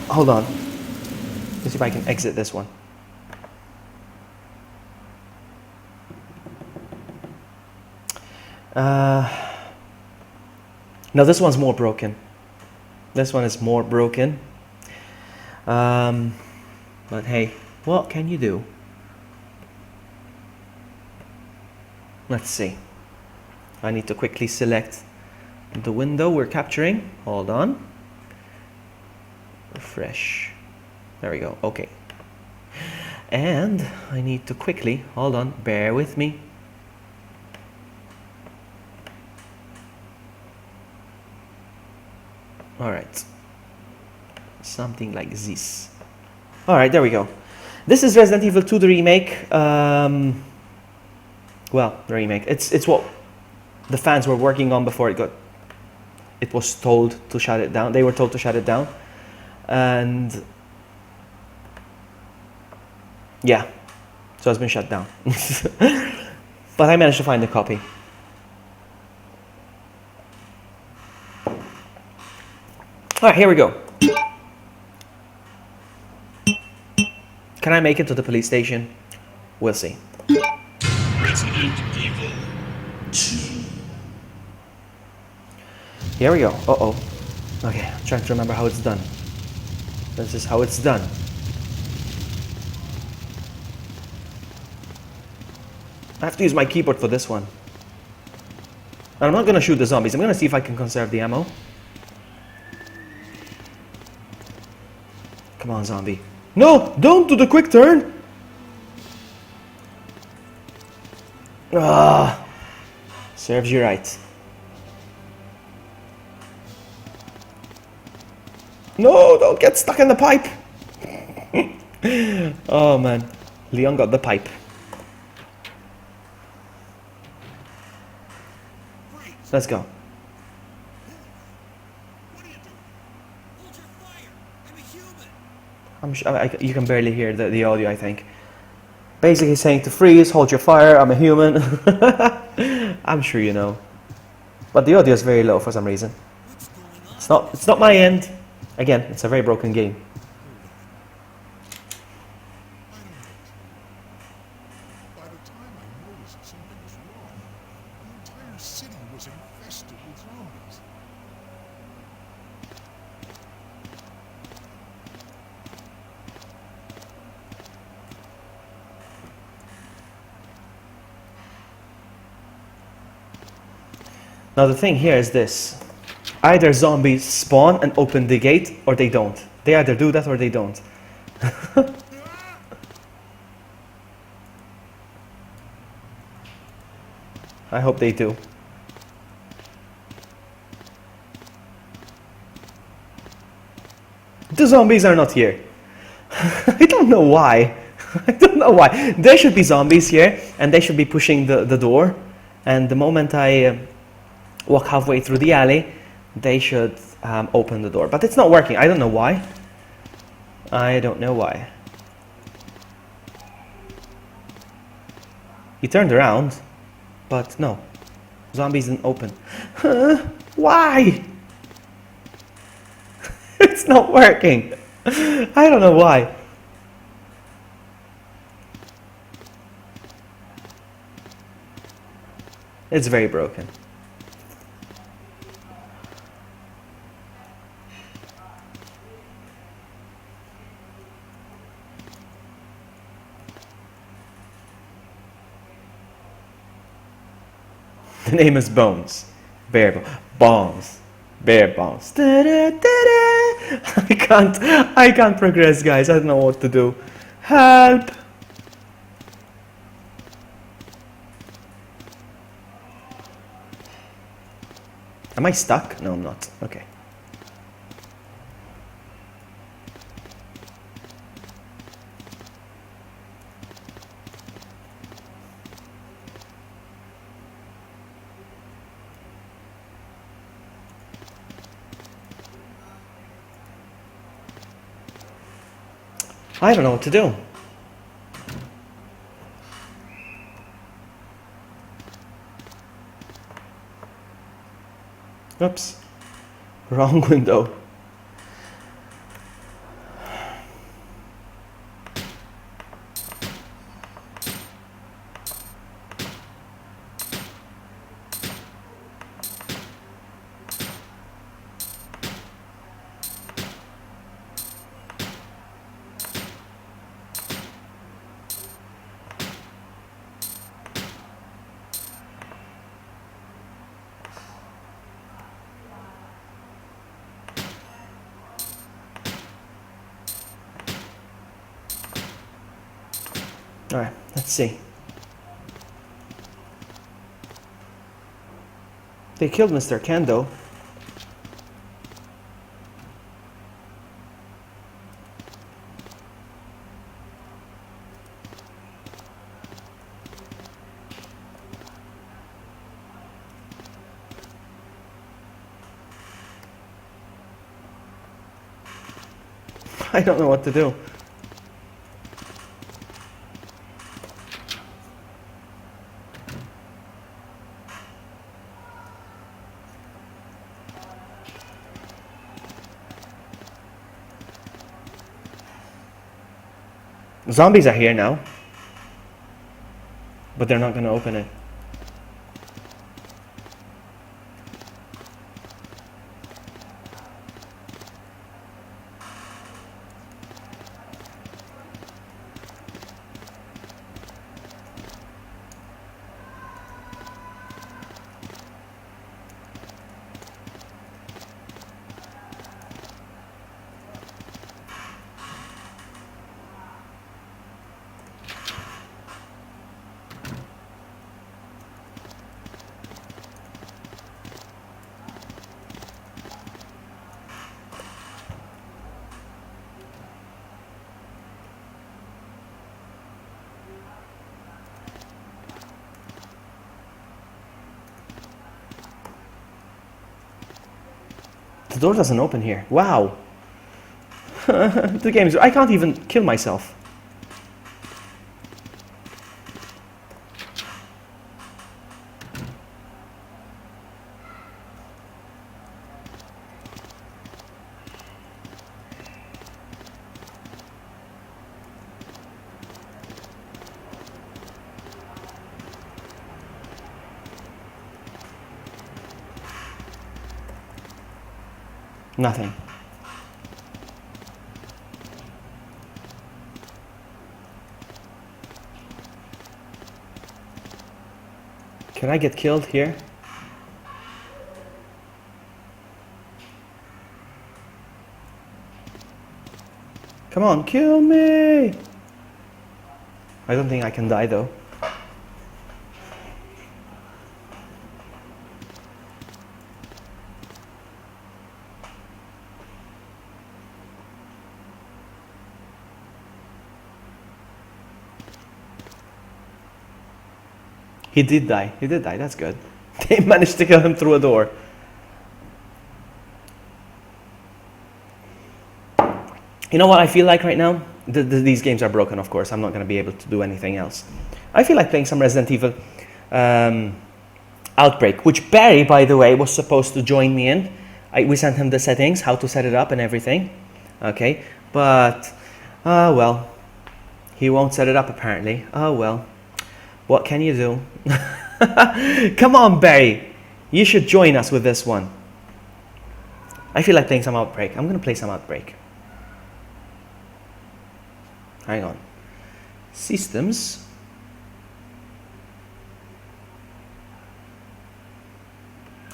Speaker 1: Hold on. Let's see if I can exit this one. No, this one's more broken. This one is more broken. But hey, what can you do? Let's see. I need to quickly select the window we're capturing. Hold on. Refresh. There we go. Okay. And I need to quickly, hold on, bear with me. All right. Something like this. All right, there we go. This is Resident Evil 2, the remake. Well, the remake. It's what the fans were working on before it was told to shut it down. They were told to shut it down. And yeah, so it's been shut down. But I managed to find a copy. All right, here we go. Can I make it to the police station? We'll see.
Speaker 4: Resident Evil 2.
Speaker 1: Here we go. Uh-oh. Okay, I'm trying to remember how it's done. This is how it's done. I have to use my keyboard for this one. And I'm not gonna shoot the zombies. I'm gonna see if I can conserve the ammo. Come on, zombie. No! Don't do the quick turn! Ah, serves you right. No, don't get stuck in the pipe! Oh man, Leon got the pipe. Let's go.
Speaker 2: What are you doing? Hold your fire! I'm a human!
Speaker 1: I'm sure you can barely hear the audio, I think. Basically saying to freeze, hold your fire, I'm a human. I'm sure you know. But the audio is very low for some reason.
Speaker 2: What's going on?
Speaker 1: It's not my end. Again, it's a very broken game.
Speaker 3: By the time I noticed something was wrong, the entire city was infested with zombies.
Speaker 1: Now the thing here is this. Either zombies spawn and open the gate, or they don't. They either do that or they don't. I hope they do. The zombies are not here. I don't know why. I don't know why. There should be zombies here, and they should be pushing the door. And the moment I walk halfway through the alley, they should open the door. But it's not working. I don't know why. I don't know why. He turned around, but no. Zombies didn't open. Why? It's not working. I don't know why. It's very broken. The name is Bones. Bones. Bare Bones. I can't progress, guys. I don't know what to do. Help! Am I stuck? No, I'm not. Okay. I don't know what to do. Oops. Wrong window. Alright, let's see. They killed Mr. Kendo. I don't know what to do. Zombies are here now, but they're not going to open it. The door doesn't open here. Wow. The game's... I can't even kill myself. Nothing. Can I get killed here? Come on, kill me! I don't think I can die though. He did die. He did die. That's good. They managed to kill him through a door. You know what I feel like right now? These games are broken, of course. I'm not going to be able to do anything else. I feel like playing some Resident Evil Outbreak, which Barry, by the way, was supposed to join me in. We sent him the settings, how to set it up and everything. Okay, but, well, he won't set it up apparently. Oh, well. What can you do? Come on, Barry. You should join us with this one. I feel like playing some Outbreak. I'm going to play some Outbreak. Hang on. Systems.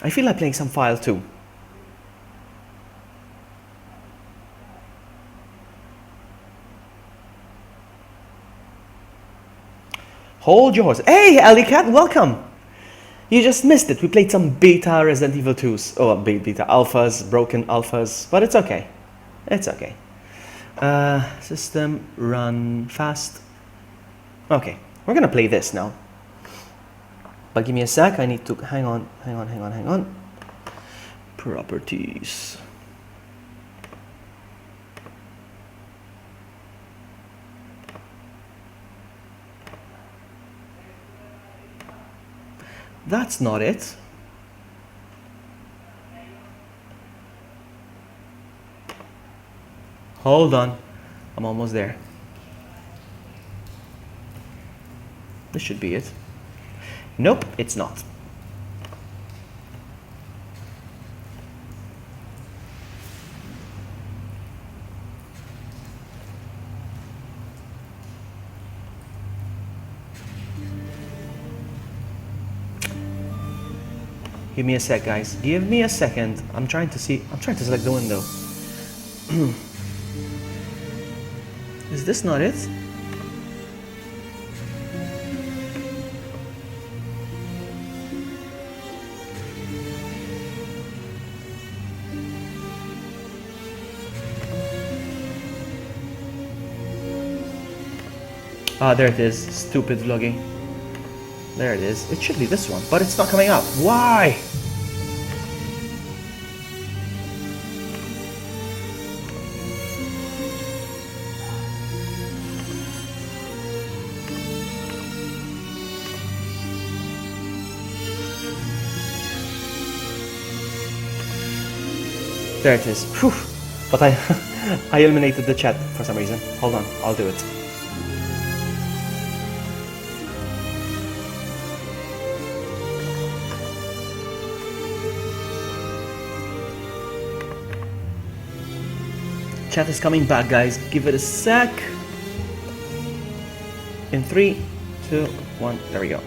Speaker 1: I feel like playing some File 2. Hold your horse. Hey, Alicat, welcome. You just missed it. We played some beta Resident Evil 2s. Oh, beta alphas, broken alphas, but it's okay. It's okay. System, run fast. Okay, we're gonna play this now. But give me a sec. I need to hang on. Properties. That's not it. Hold on. I'm almost there. This should be it. Nope, it's not. Give me a sec, guys. Give me a second. I'm trying to select the window. Is this not it? Ah, there it is. Stupid vlogging. There it is. It should be this one, but it's not coming up. Why? There it is. Whew. But I I eliminated the chat for some reason. Hold on, I'll do it. Chat is coming back, guys. Give it a sec. In 3, 2, 1. There we go.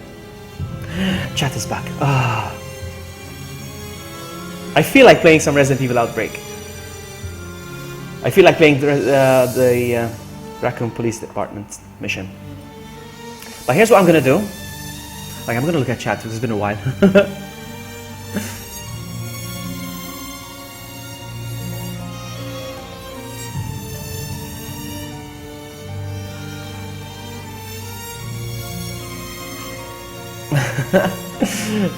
Speaker 1: Chat is back. Ah. I feel like playing some Resident Evil Outbreak. I feel like playing the Raccoon Police Department mission. But here's what I'm gonna do. Like, I'm gonna look at chat because it's been a while.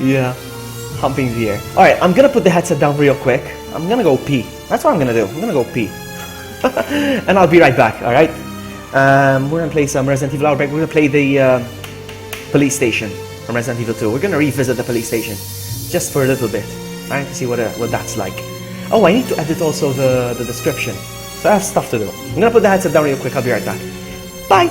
Speaker 1: Yeah, humping the air. Alright, I'm gonna put the headset down real quick. I'm gonna go pee. That's what I'm gonna do. I'm gonna go pee. And I'll be right back, alright? We're gonna play some Resident Evil Outbreak. We're gonna play the police station from Resident Evil 2. We're gonna revisit the police station just for a little bit, alright, to see what that's like. Oh, I need to edit also the description. So I have stuff to do. I'm gonna put the headset down real quick. I'll be right back. Bye!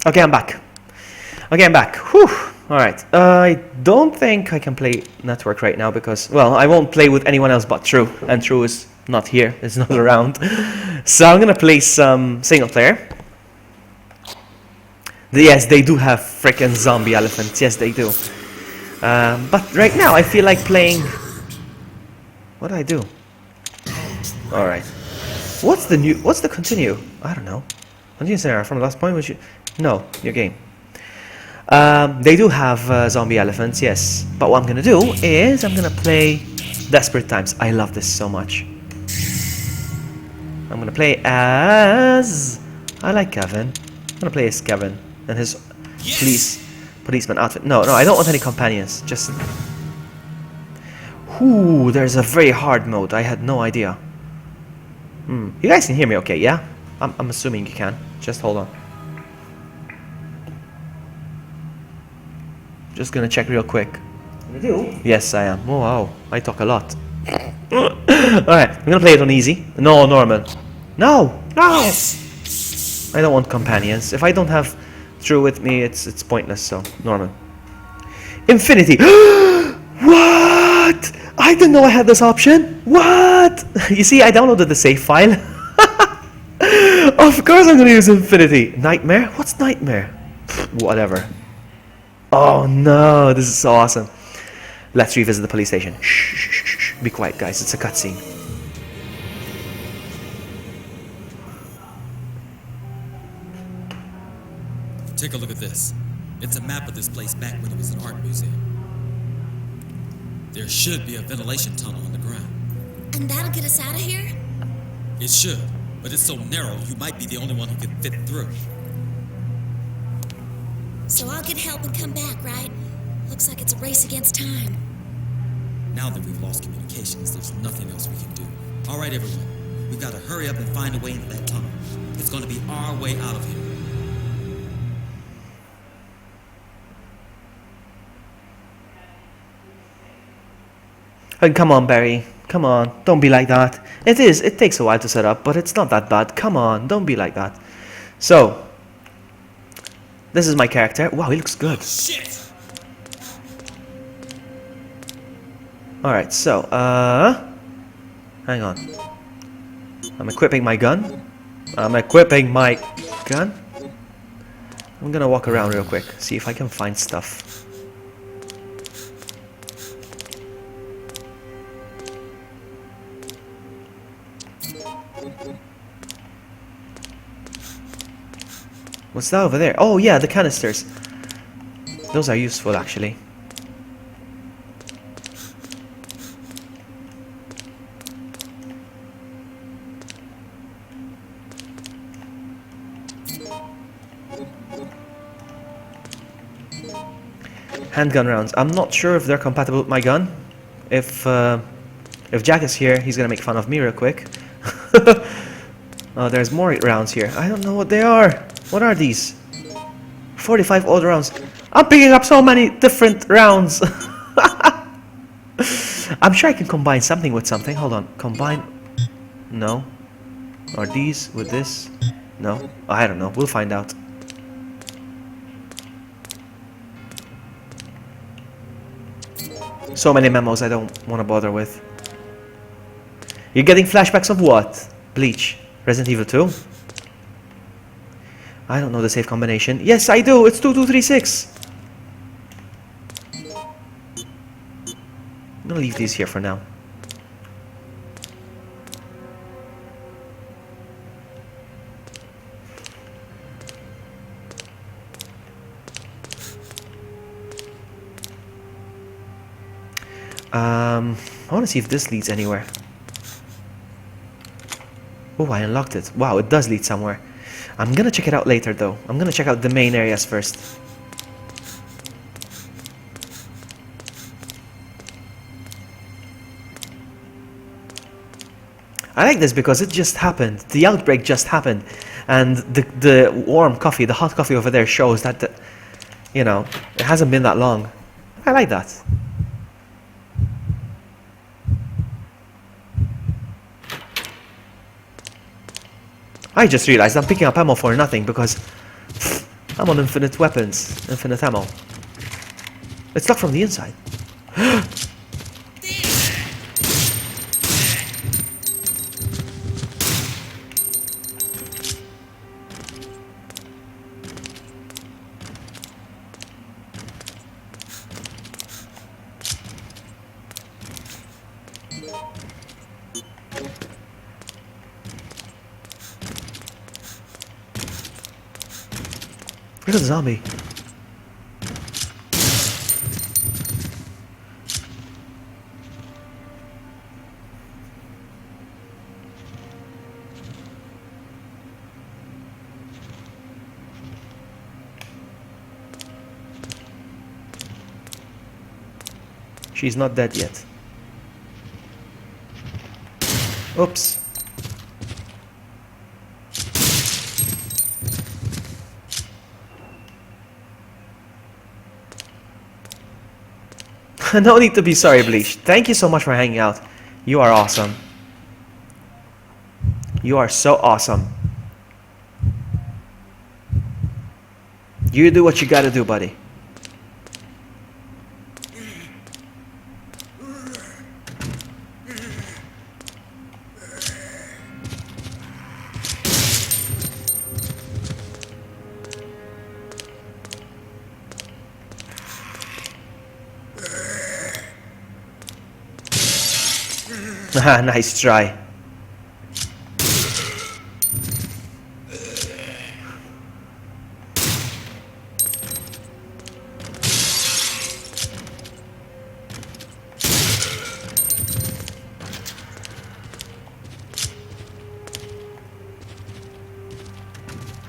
Speaker 1: Okay, I'm back. Okay, I'm back. Whew. Alright. I don't think I can play Network right now because, well, I won't play with anyone else but True. And True is not here. Is not around. So I'm gonna play some single player. Yes, they do have frickin' zombie elephants. Yes, they do. But right now, I feel like playing... What do I do? Alright. What's the continue? I don't know. Continue scenario from the last point, which you... No, your game. They do have zombie elephants, yes. But what I'm gonna do is I'm gonna play Desperate Times. I love this so much. I'm gonna play as... I like Kevin. I'm gonna play as Kevin and his policeman outfit. No, I don't want any companions. Just... Ooh, there's a very hard mode. I had no idea. You guys can hear me okay, yeah? I'm assuming you can. Just hold on. Just gonna check real quick. You do? Yes, I am. Oh wow, I talk a lot. Alright, I'm gonna play it on easy. No, normal. No! No! I don't want companions. If I don't have True with me, it's pointless, so normal. Infinity! What? I didn't know I had this option. What? You see, I downloaded the save file. Of course I'm gonna use Infinity. Nightmare? What's Nightmare? Pfft, whatever. Oh no, this is so awesome. Let's revisit the police station. Shh, shh, shh, shh. Be quiet, guys. It's a cutscene.
Speaker 2: Take a look at this. It's a map of this place back when it was an art museum. There should be a ventilation tunnel on the ground.
Speaker 5: And that'll get us out of here?
Speaker 2: It should, but it's so narrow you might be the only one who can fit through.
Speaker 5: So I'll get help and come back, right? Looks like it's a race against time.
Speaker 2: Now that we've lost communications, there's nothing else we can do. All right, everyone. We've got to hurry up and find a way into that tunnel. It's going to be our way out of here.
Speaker 1: And come on, Barry. Come on. Don't be like that. It takes a while to set up, but it's not that bad. Come on. Don't be like that. So, this is my character. Wow, he looks good.
Speaker 2: Shit!
Speaker 1: Alright, so, hang on. I'm equipping my gun. I'm gonna walk around real quick, see if I can find stuff. What's that over there? Oh yeah, the canisters. Those are useful, actually. Handgun rounds. I'm not sure if they're compatible with my gun. If Jack is here, he's gonna make fun of me real quick. Oh, there's more rounds here. I don't know what they are. What are these? 45 old rounds. I'm picking up so many different rounds. I'm sure I can combine something with something. Hold on. Combine. No. Are these with this? No. I don't know. We'll find out. So many memos I don't want to bother with. You're getting flashbacks of what? Bleach. Resident Evil 2? I don't know the safe combination. Yes, I do. It's 2236. I'm gonna leave these here for now. I want to see if this leads anywhere. Oh, I unlocked it. Wow, it does lead somewhere. I'm gonna check it out later though. I'm gonna check out the main areas first. I like this because it just happened. The outbreak just happened. And the warm coffee, the hot coffee over there shows that, you know, it hasn't been that long. I like that. I just realized I'm picking up ammo for nothing because I'm on infinite weapons, infinite ammo. It's locked from the inside. Where's the zombie? She's not dead yet. Oops. No need to be sorry, Bleach. Thank you so much for hanging out. You are awesome. You are so awesome. You do what you gotta do, buddy. Nice try.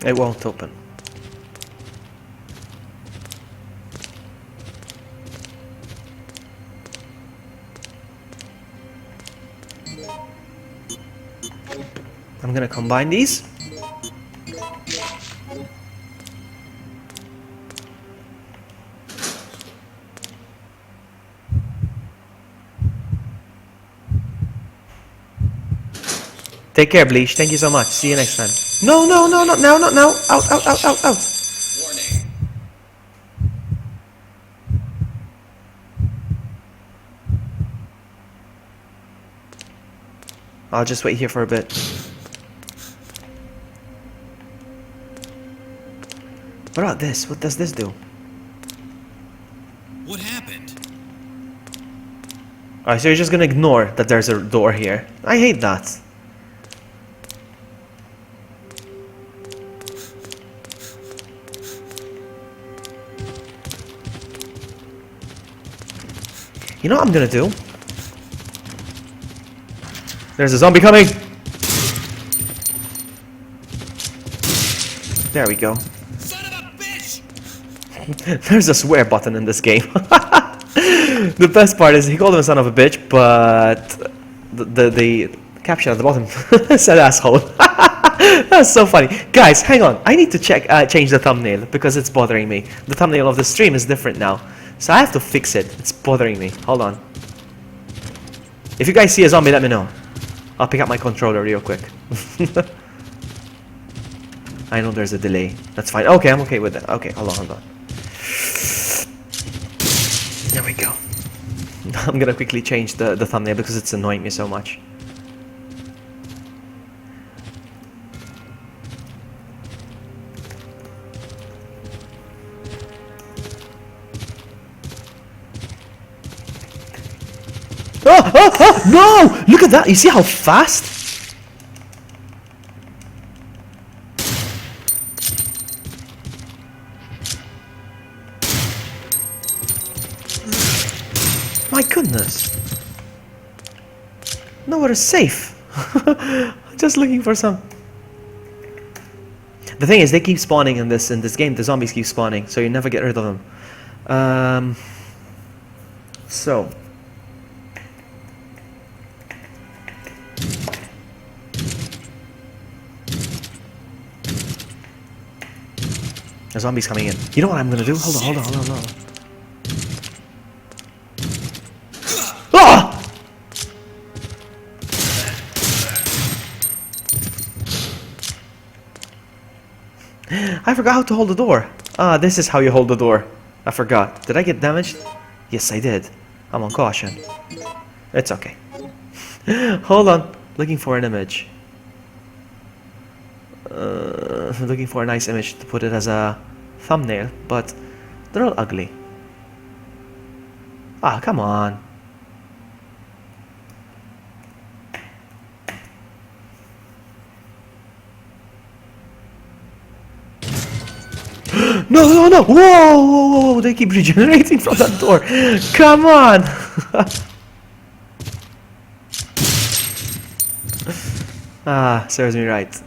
Speaker 1: It won't open. I'm gonna combine these. Take care, Bleach. Thank you so much. See you next time. No, no, no, not now, not now. Out, out, out, out, out.
Speaker 2: Warning.
Speaker 1: I'll just wait here for a bit. What about this? What does this do?
Speaker 2: What happened?
Speaker 1: Alright, so you're just gonna ignore that there's a door here. I hate that. You know what I'm gonna do? There's a zombie coming! There we go.
Speaker 2: Son of a bitch!
Speaker 1: There's a swear button in this game. The best part is he called him a son of a bitch, but the caption at the bottom said asshole. That's so funny. Guys, hang on. I need to change the thumbnail because it's bothering me. The thumbnail of the stream is different now. So I have to fix it. It's bothering me. Hold on. If you guys see a zombie, let me know. I'll pick up my controller real quick. I know there's a delay. That's fine. Okay, I'm okay with that. Okay, hold on, hold on. There we go. I'm gonna quickly change the thumbnail because it's annoying me so much. Oh, oh, oh, no! Look at that! You see how fast? My goodness. Nowhere is safe. Just looking for some. The thing is, they keep spawning in this game. The zombies keep spawning, so you never get rid of them. So. The zombie's coming in. You know what I'm gonna do? Hold on, hold on, hold on, hold on. Ah! I forgot how to hold the door. Ah, this is how you hold the door. I forgot. Did I get damaged? Yes, I did. I'm on caution. It's okay. Hold on. Looking for an image. Looking for a nice image to put it as a thumbnail, but they're all ugly. Ah, come on. No, no, no! Whoa, whoa, whoa! They keep regenerating from that door. Come on! Ah, serves me right.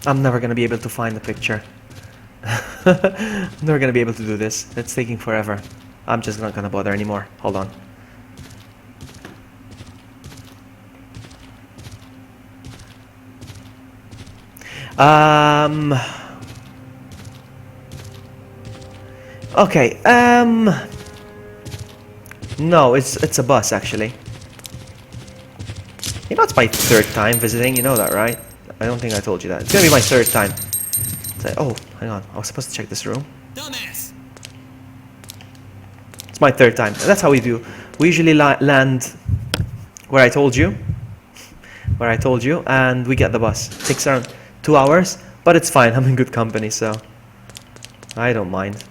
Speaker 1: I'm never gonna be able to find the picture. I'm never gonna be able to do this. It's taking forever. I'm just not gonna bother anymore. Hold on. Okay. No, it's a bus actually. You know, it's my third time visiting. You know that, right? I don't think I told you that. It's gonna be my third time. Oh, hang on. I was supposed to check this room.
Speaker 2: Dumbass!
Speaker 1: It's my third time. That's how we do. We usually land where I told you. Where I told you, and we get the bus. It takes around 2 hours, but it's fine. I'm in good company, so I don't mind.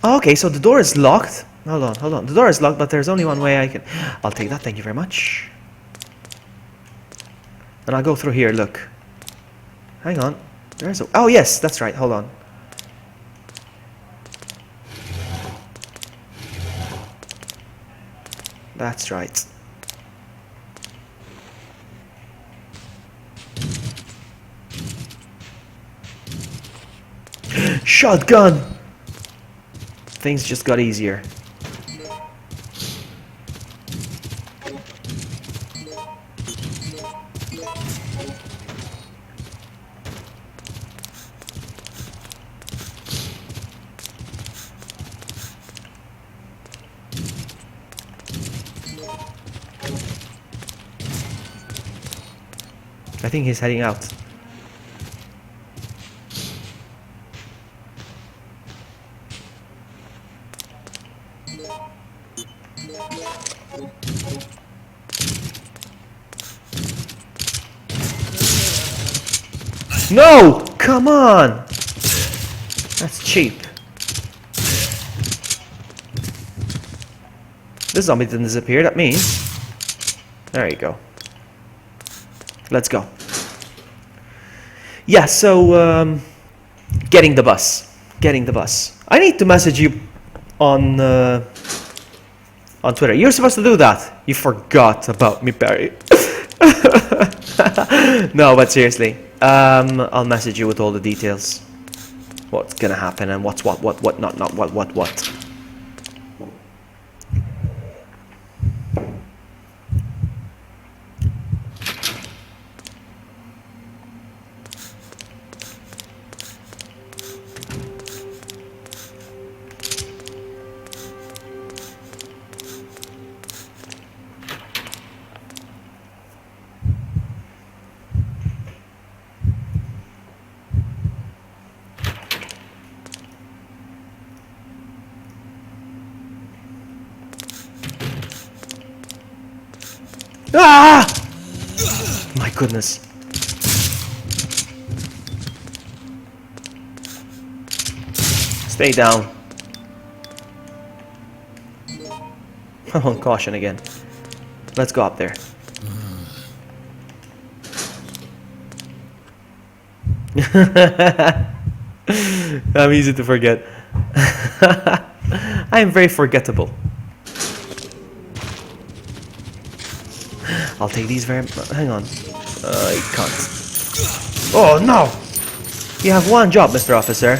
Speaker 1: Okay, so the door is locked. Hold on, hold on. The door is locked, but there's only one way I can... I'll take that, thank you very much. And I'll go through here, look. Hang on. There's a... Oh, yes, that's right. Hold on. That's right. Shotgun! Things just got easier. I think he's heading out. No! Come on! That's cheap. This zombie didn't disappear, that means... There you go. Let's go. Yeah, so... getting the bus. Getting the bus. I need to message you on Twitter. You're supposed to do that. You forgot about me, Barry. No, but seriously. I'll message you with all the details. What's gonna happen and what's what, not what. Ah! My goodness. Stay down. I'm on caution again. Let's go up there. I'm easy to forget. I am very forgettable. I'll take these very... Hang on. I can't. Oh, no! You have one job, Mr. Officer.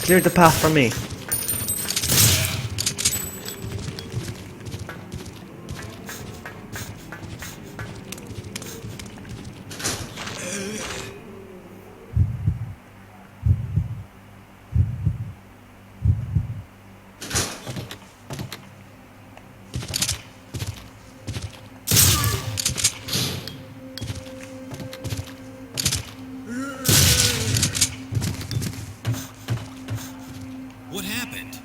Speaker 1: Clear the path for me.
Speaker 2: What happened?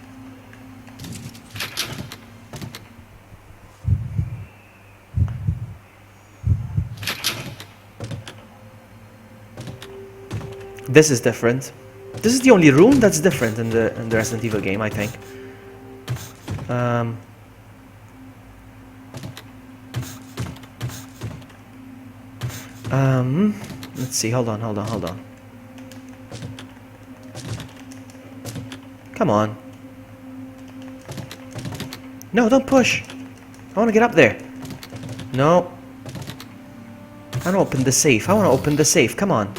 Speaker 1: This is different. This is the only room that's different in the Resident Evil game, I think. Let's see. Hold on. Come on. No, don't push. I want to get up there. No. I want to open the safe. I want to open the safe. Come on.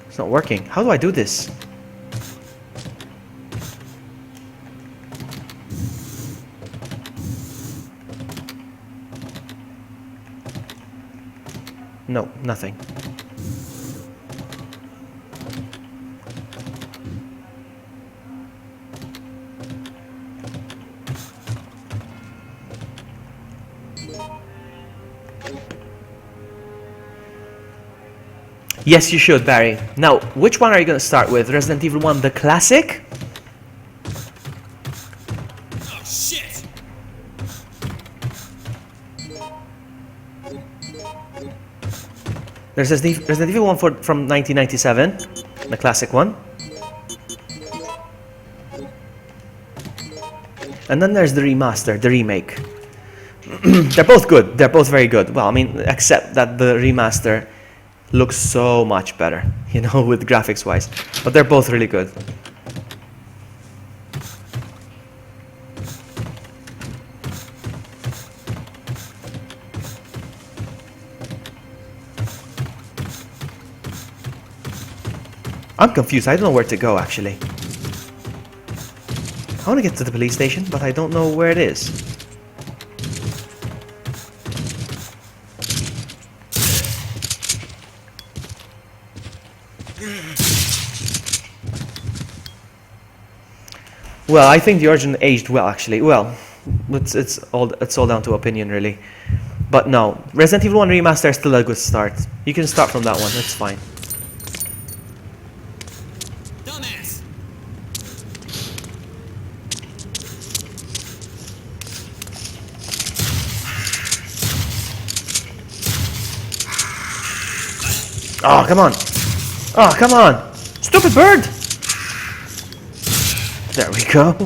Speaker 1: It's not working. How do I do this? No, nothing. Yes, you should, Barry. Now, which one are you going to start with? Resident Evil 1, the classic?
Speaker 2: Oh, shit!
Speaker 1: There's Resident Evil 1 from 1997, the classic one. And then there's the remaster, the remake. They're both good. They're both very good. Well, I mean, except that the remaster looks so much better, you know, with graphics wise. But they're both really good. I'm confused. I don't know where to go, actually. I want to get to the police station, but I don't know where it is. Well, I think the origin aged well, actually. Well, it's all down to opinion, really. But no, Resident Evil 1 Remaster is still a good start. You can start from that one. It's fine.
Speaker 2: Dumbass!
Speaker 1: Oh, come on. Oh, come on. Stupid bird. There we go.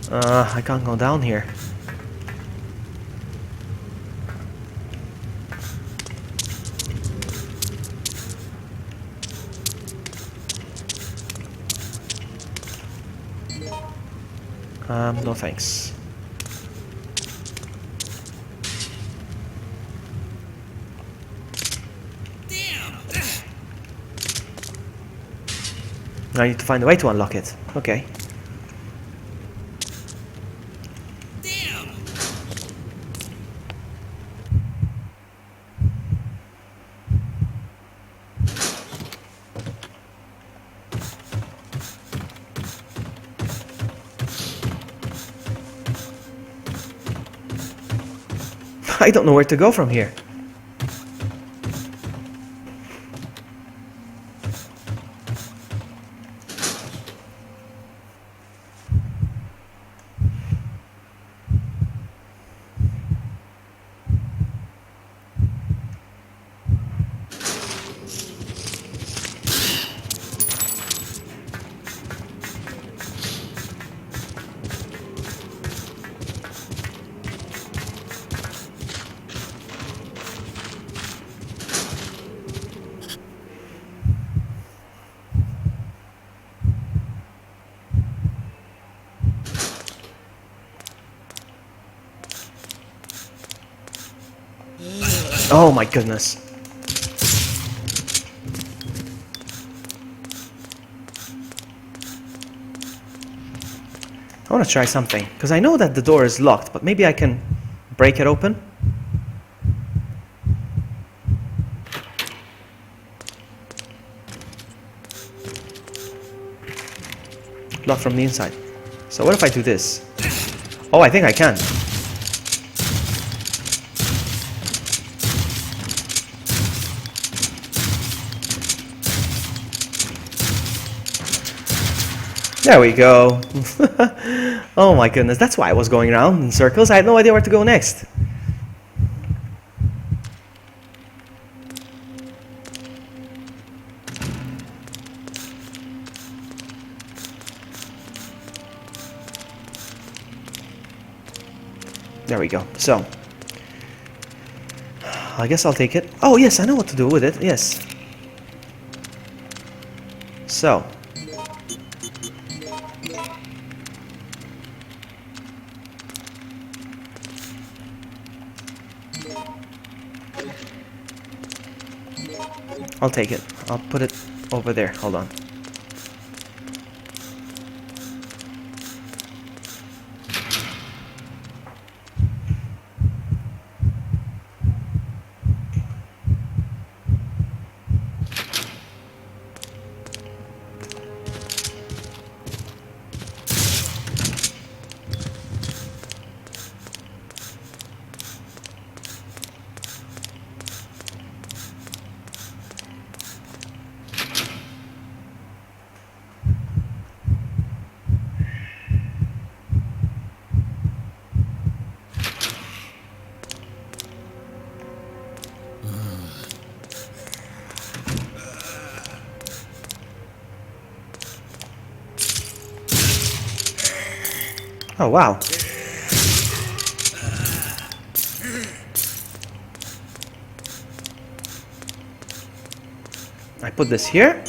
Speaker 1: I can't go down here. No thanks. I need to find a way to unlock it. Okay.
Speaker 2: Damn!
Speaker 1: I don't know where to go from here. Oh my goodness. I want to try something, because I know that the door is locked, but maybe I can break it open. Locked from the inside. So what if I do this? Oh, I think I can. There we go. Oh my goodness, that's why I was going around in circles. I had no idea where to go next. There we go. So, I guess I'll take it. Oh, yes, I know what to do with it. Yes. So. I'll take it. I'll put it over there. Hold on. Oh, wow. I put this here.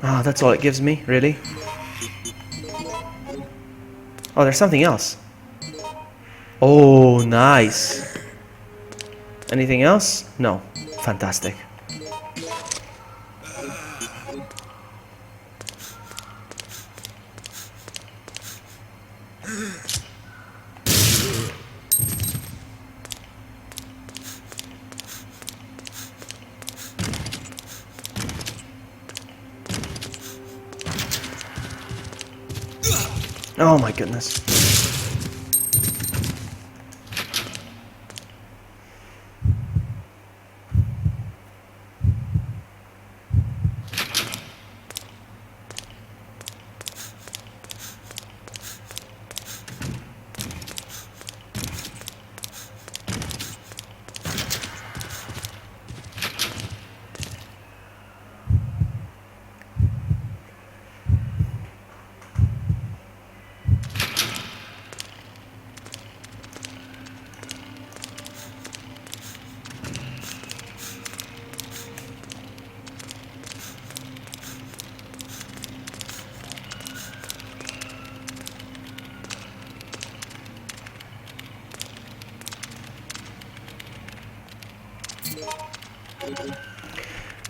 Speaker 1: Oh, that's all it gives me, really? Oh, there's something else. Oh, nice. Anything else? No. Fantastic. Oh my goodness.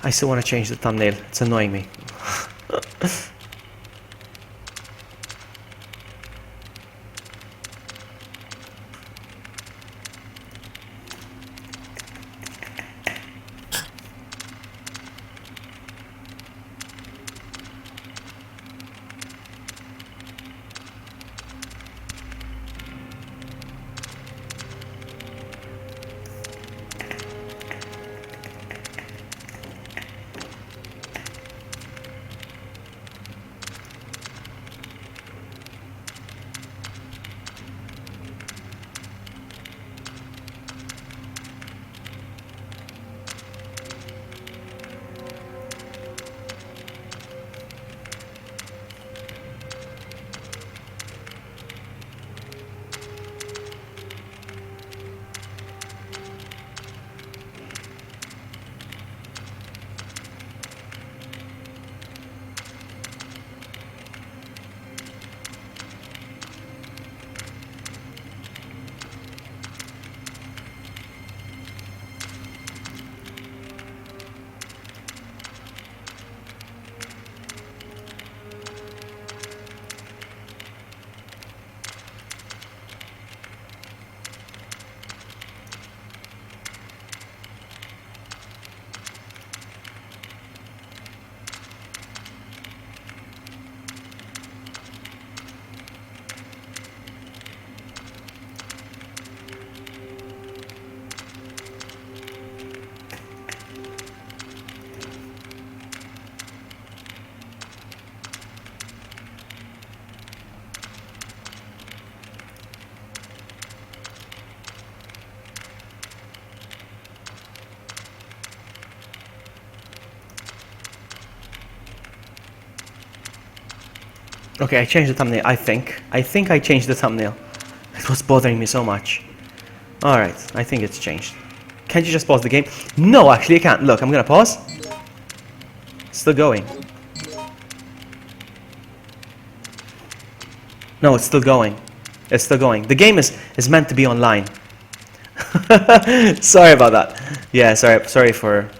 Speaker 1: I still want to change the thumbnail. It's annoying me. Okay, I changed the thumbnail, I think. I think I changed the thumbnail. It was bothering me so much. Alright, I think it's changed. Can't you just pause the game? No, actually I can't. Look, I'm gonna pause. Still going. No, it's still going. It's still going. The game is meant to be online. Sorry about that. Yeah, sorry for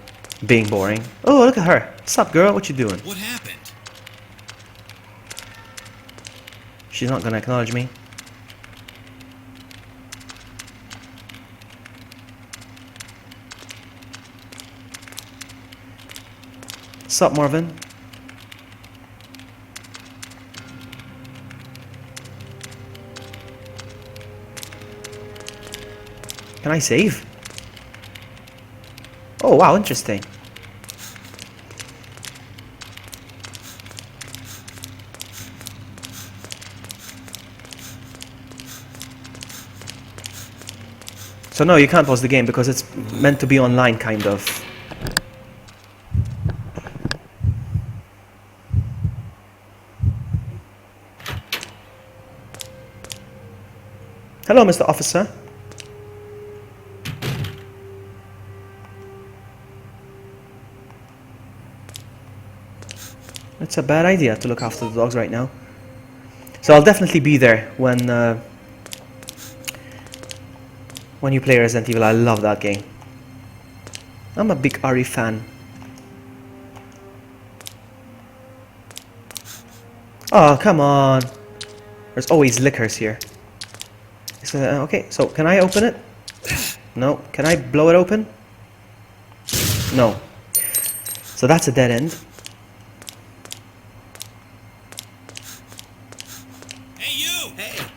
Speaker 1: being boring. Oh, look at her. What's up, girl? What you doing?
Speaker 2: What happened?
Speaker 1: She's not gonna acknowledge me. Sup, Marvin? Can I save? Oh, wow, interesting. So no, you can't pause the game because it's meant to be online, kind of. Hello, Mr. Officer. It's a bad idea to look after the dogs right now. So I'll definitely be there when you play Resident Evil. I love that game. I'm a big RE fan. Oh, come on. There's always lickers here. Okay, so can I open it? No. Can I blow it open? No. So that's a dead end.
Speaker 2: Hey, you! Hey!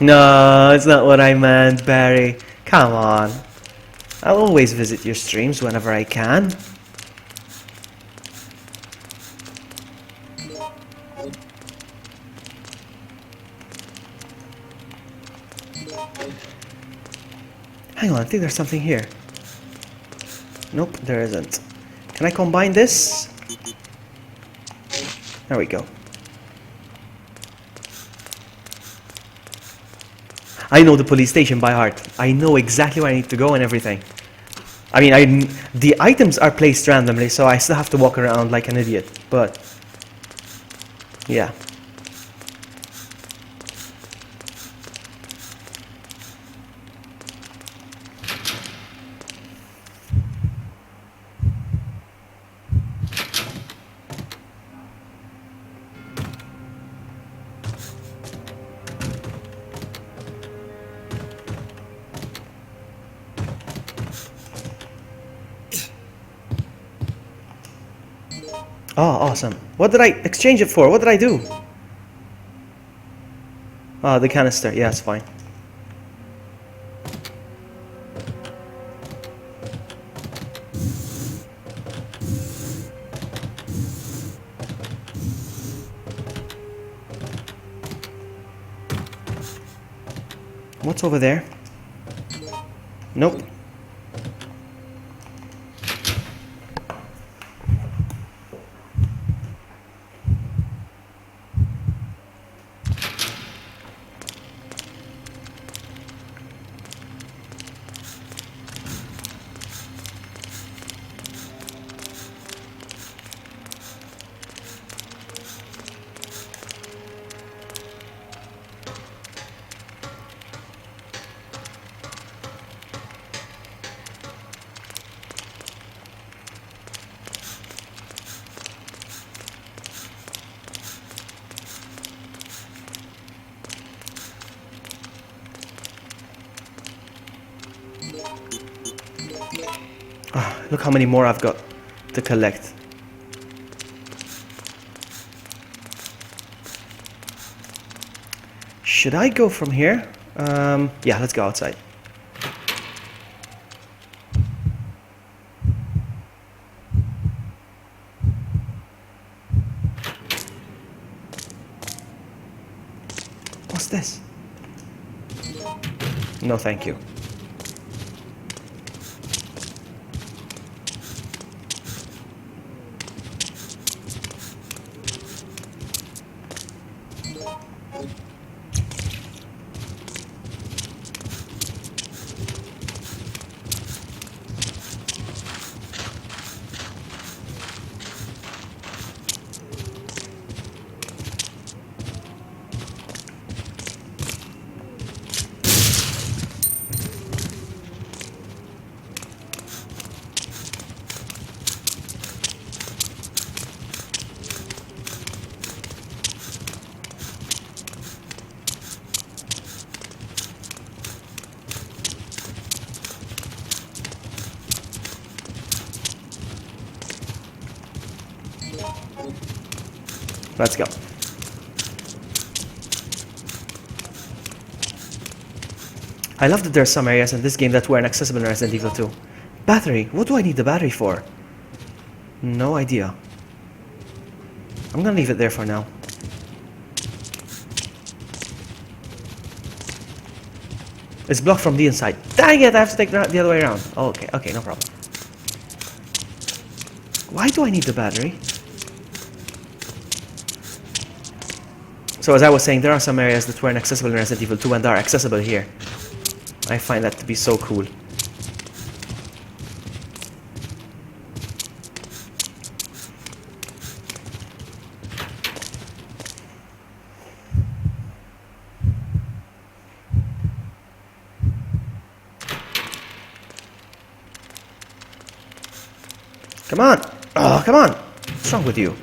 Speaker 1: No, it's not what I meant, Barry. Come on. I'll always visit your streams whenever I can. Hang on, I think there's something here. Nope, there isn't. Can I combine this? There we go. I know the police station by heart. I know exactly where I need to go and everything. I mean, the items are placed randomly, so I still have to walk around like an idiot. But yeah. Oh, awesome. What did I exchange it for? What did I do? Ah, the canister. Yeah, it's fine. What's over there? Nope. Look how many more I've got to collect. Should I go from here? Yeah, let's go outside. this? No, thank you. Let's go. I love that there are some areas in this game that weren't accessible in Resident Evil 2. Battery. What do I need the battery for? No idea. I'm gonna leave it there for now. It's blocked from the inside. Dang it, I have to take the other way around. Oh, okay, no problem. Why do I need the battery? So as I was saying, there are some areas that weren't accessible in Resident Evil 2 and are accessible here. I find that to be so cool. Come on! Oh, come on! What's wrong with you?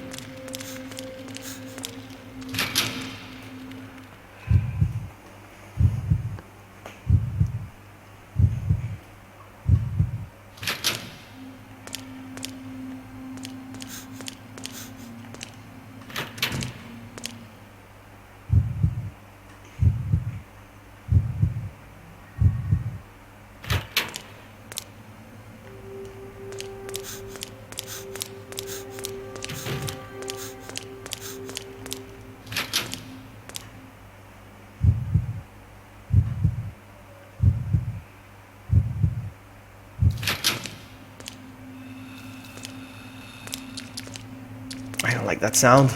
Speaker 1: I don't like that sound.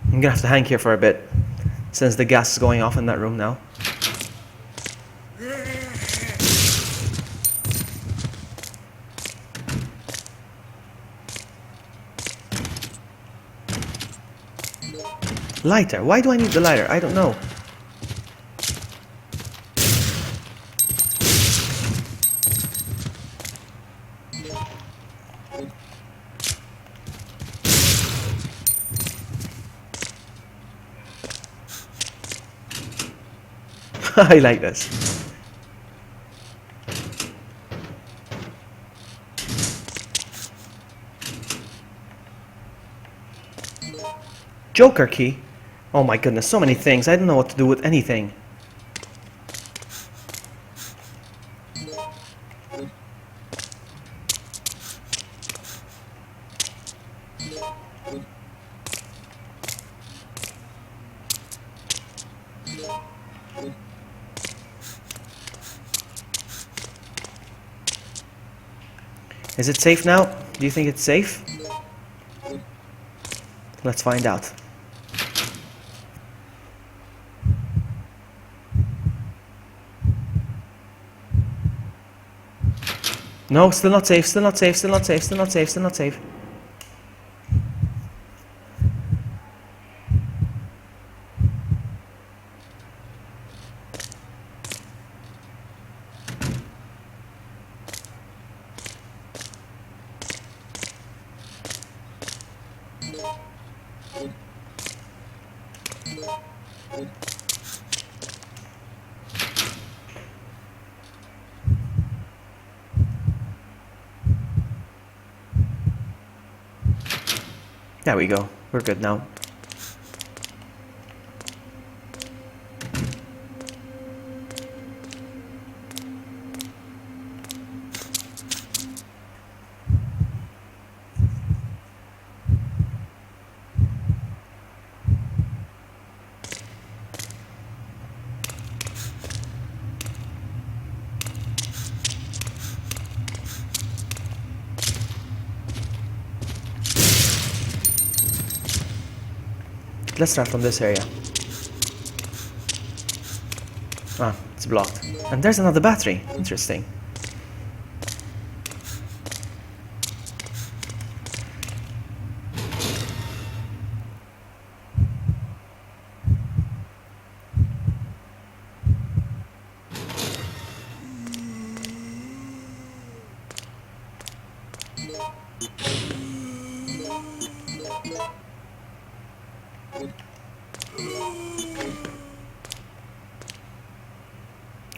Speaker 1: I'm gonna have to hang here for a bit, since the gas is going off in that room now. Lighter. Why do I need the lighter? I don't know. I like this. Joker key? Oh my goodness, so many things. I don't know what to do with anything. Is it safe now? Do you think it's safe? Let's find out. No, still not safe, still not safe, still not safe, still not safe, still not safe. There we go. We're good now. Let's start from this area. Ah, it's blocked. And there's another battery. Interesting.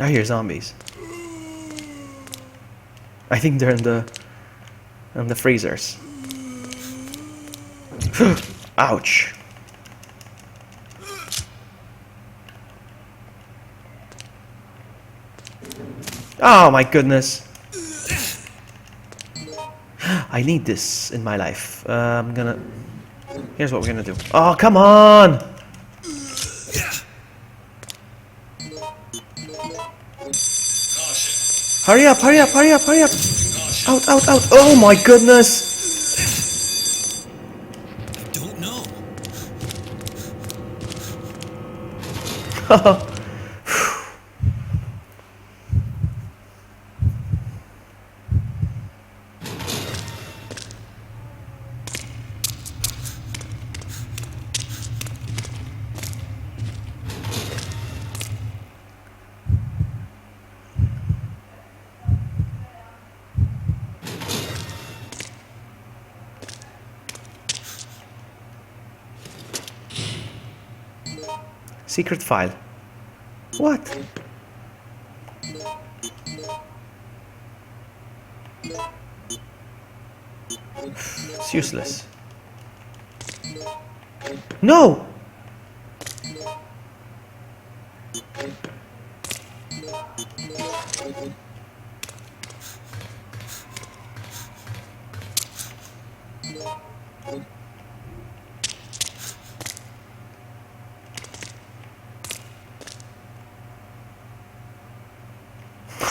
Speaker 1: I hear zombies. I think they're in the freezers. Ouch. Oh my goodness. I need this in my life. Here's what we're gonna do. Oh, come on! Hurry up, hurry up, hurry up, hurry up! Out, out, out! Oh my goodness!
Speaker 2: I don't know.
Speaker 1: Secret file. What? It's useless. No!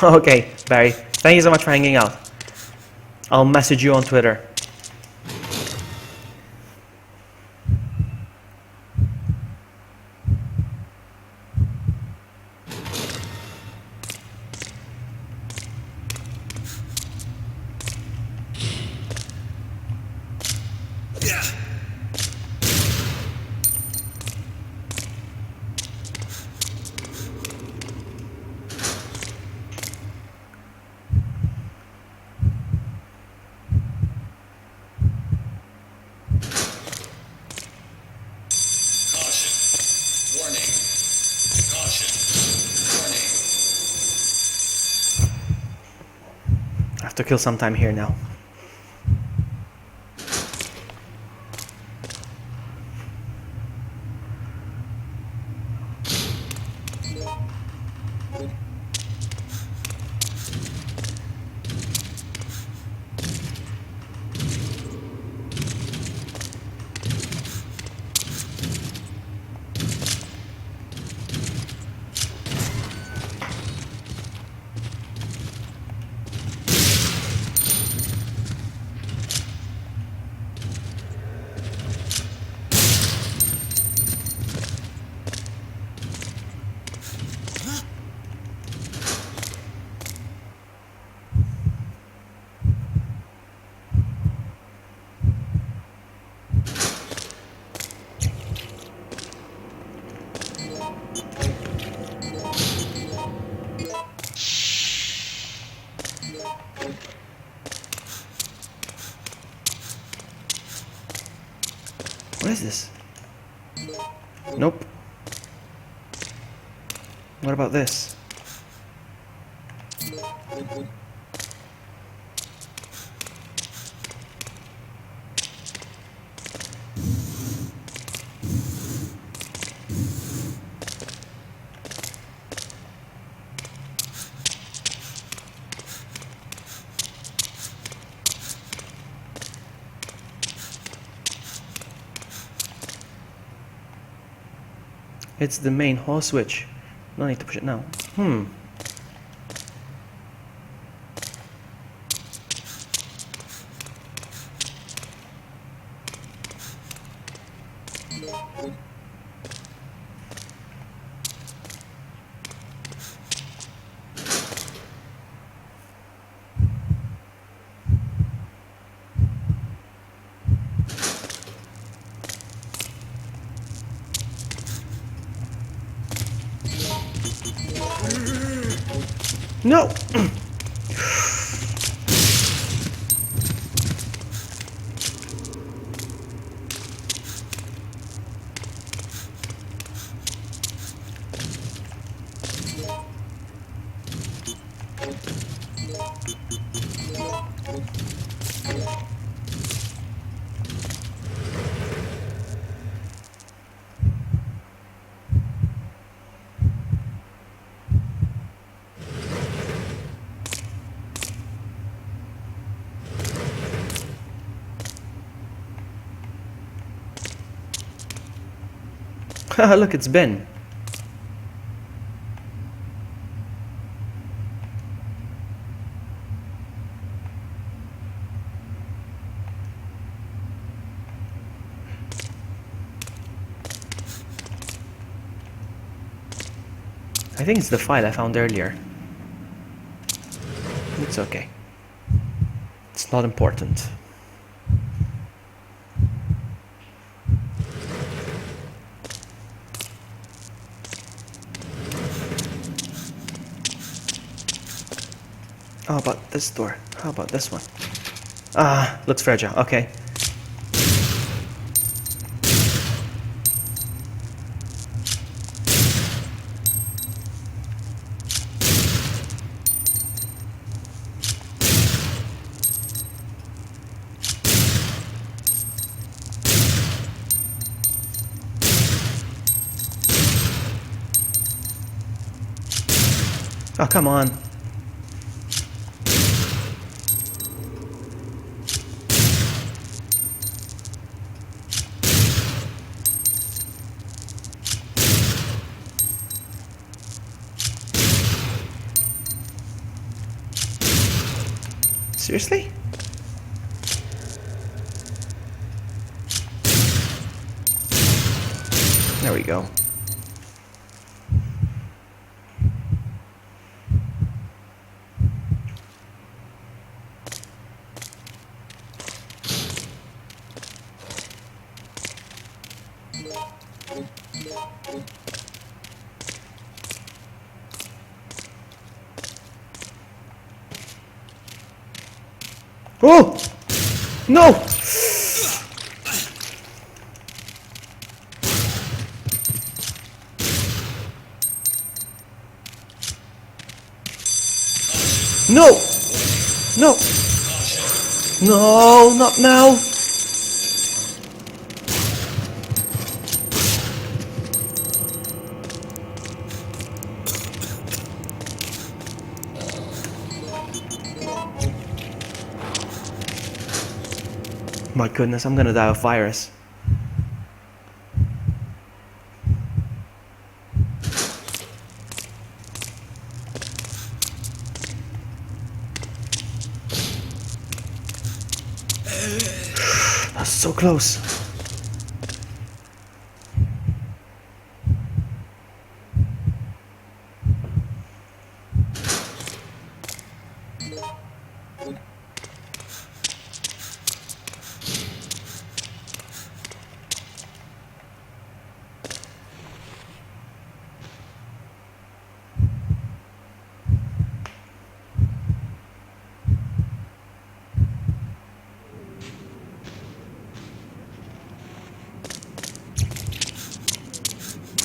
Speaker 1: Okay, Barry. Thank you so much for hanging out. I'll message you on Twitter. I have to kill some time here now. What is this? Nope. What about this? It's the main hall switch. No need to push it now. No! Look, it's Ben. I think it's the file I found earlier. It's okay. It's not important. How about this door? How about this one? Ah, looks fragile. Okay. Oh, come on. Seriously? There we go. Oh! No! No! No! No, not now! My goodness, I'm gonna die of virus. That's so close.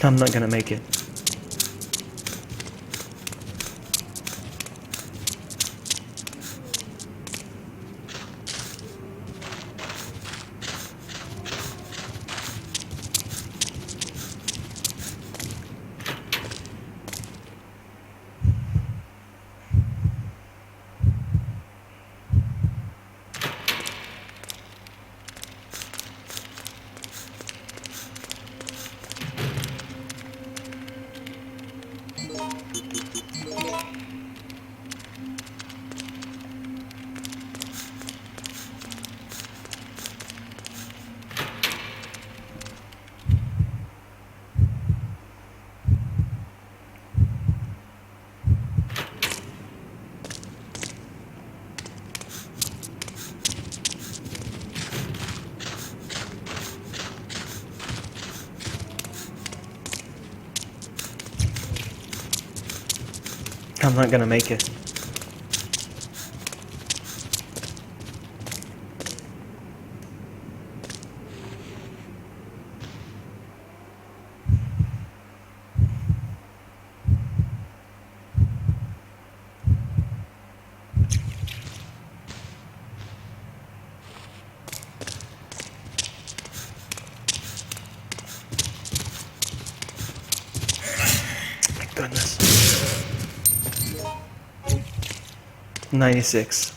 Speaker 1: I'm not gonna make it. I'm not gonna make it. My goodness. 96.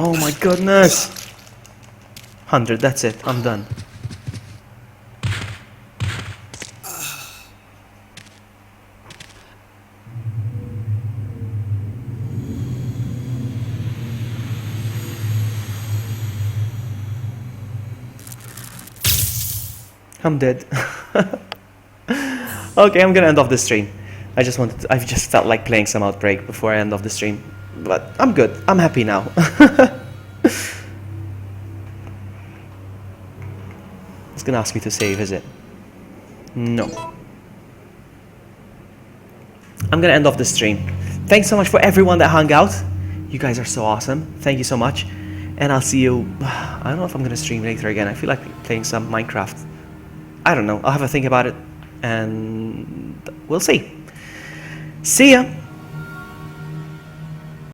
Speaker 1: Oh my goodness! 100, that's it, I'm done. I'm dead. Okay, I'm gonna end off the stream. I just felt like playing some Outbreak before I end off the stream. But I'm good. I'm happy now. It's gonna ask me to save, is it? No. I'm gonna end off the stream. Thanks so much for everyone that hung out. You guys are so awesome. Thank you so much. And I'll see you... I don't know if I'm gonna stream later again. I feel like playing some Minecraft. I don't know. I'll have a think about it. And we'll see. See ya!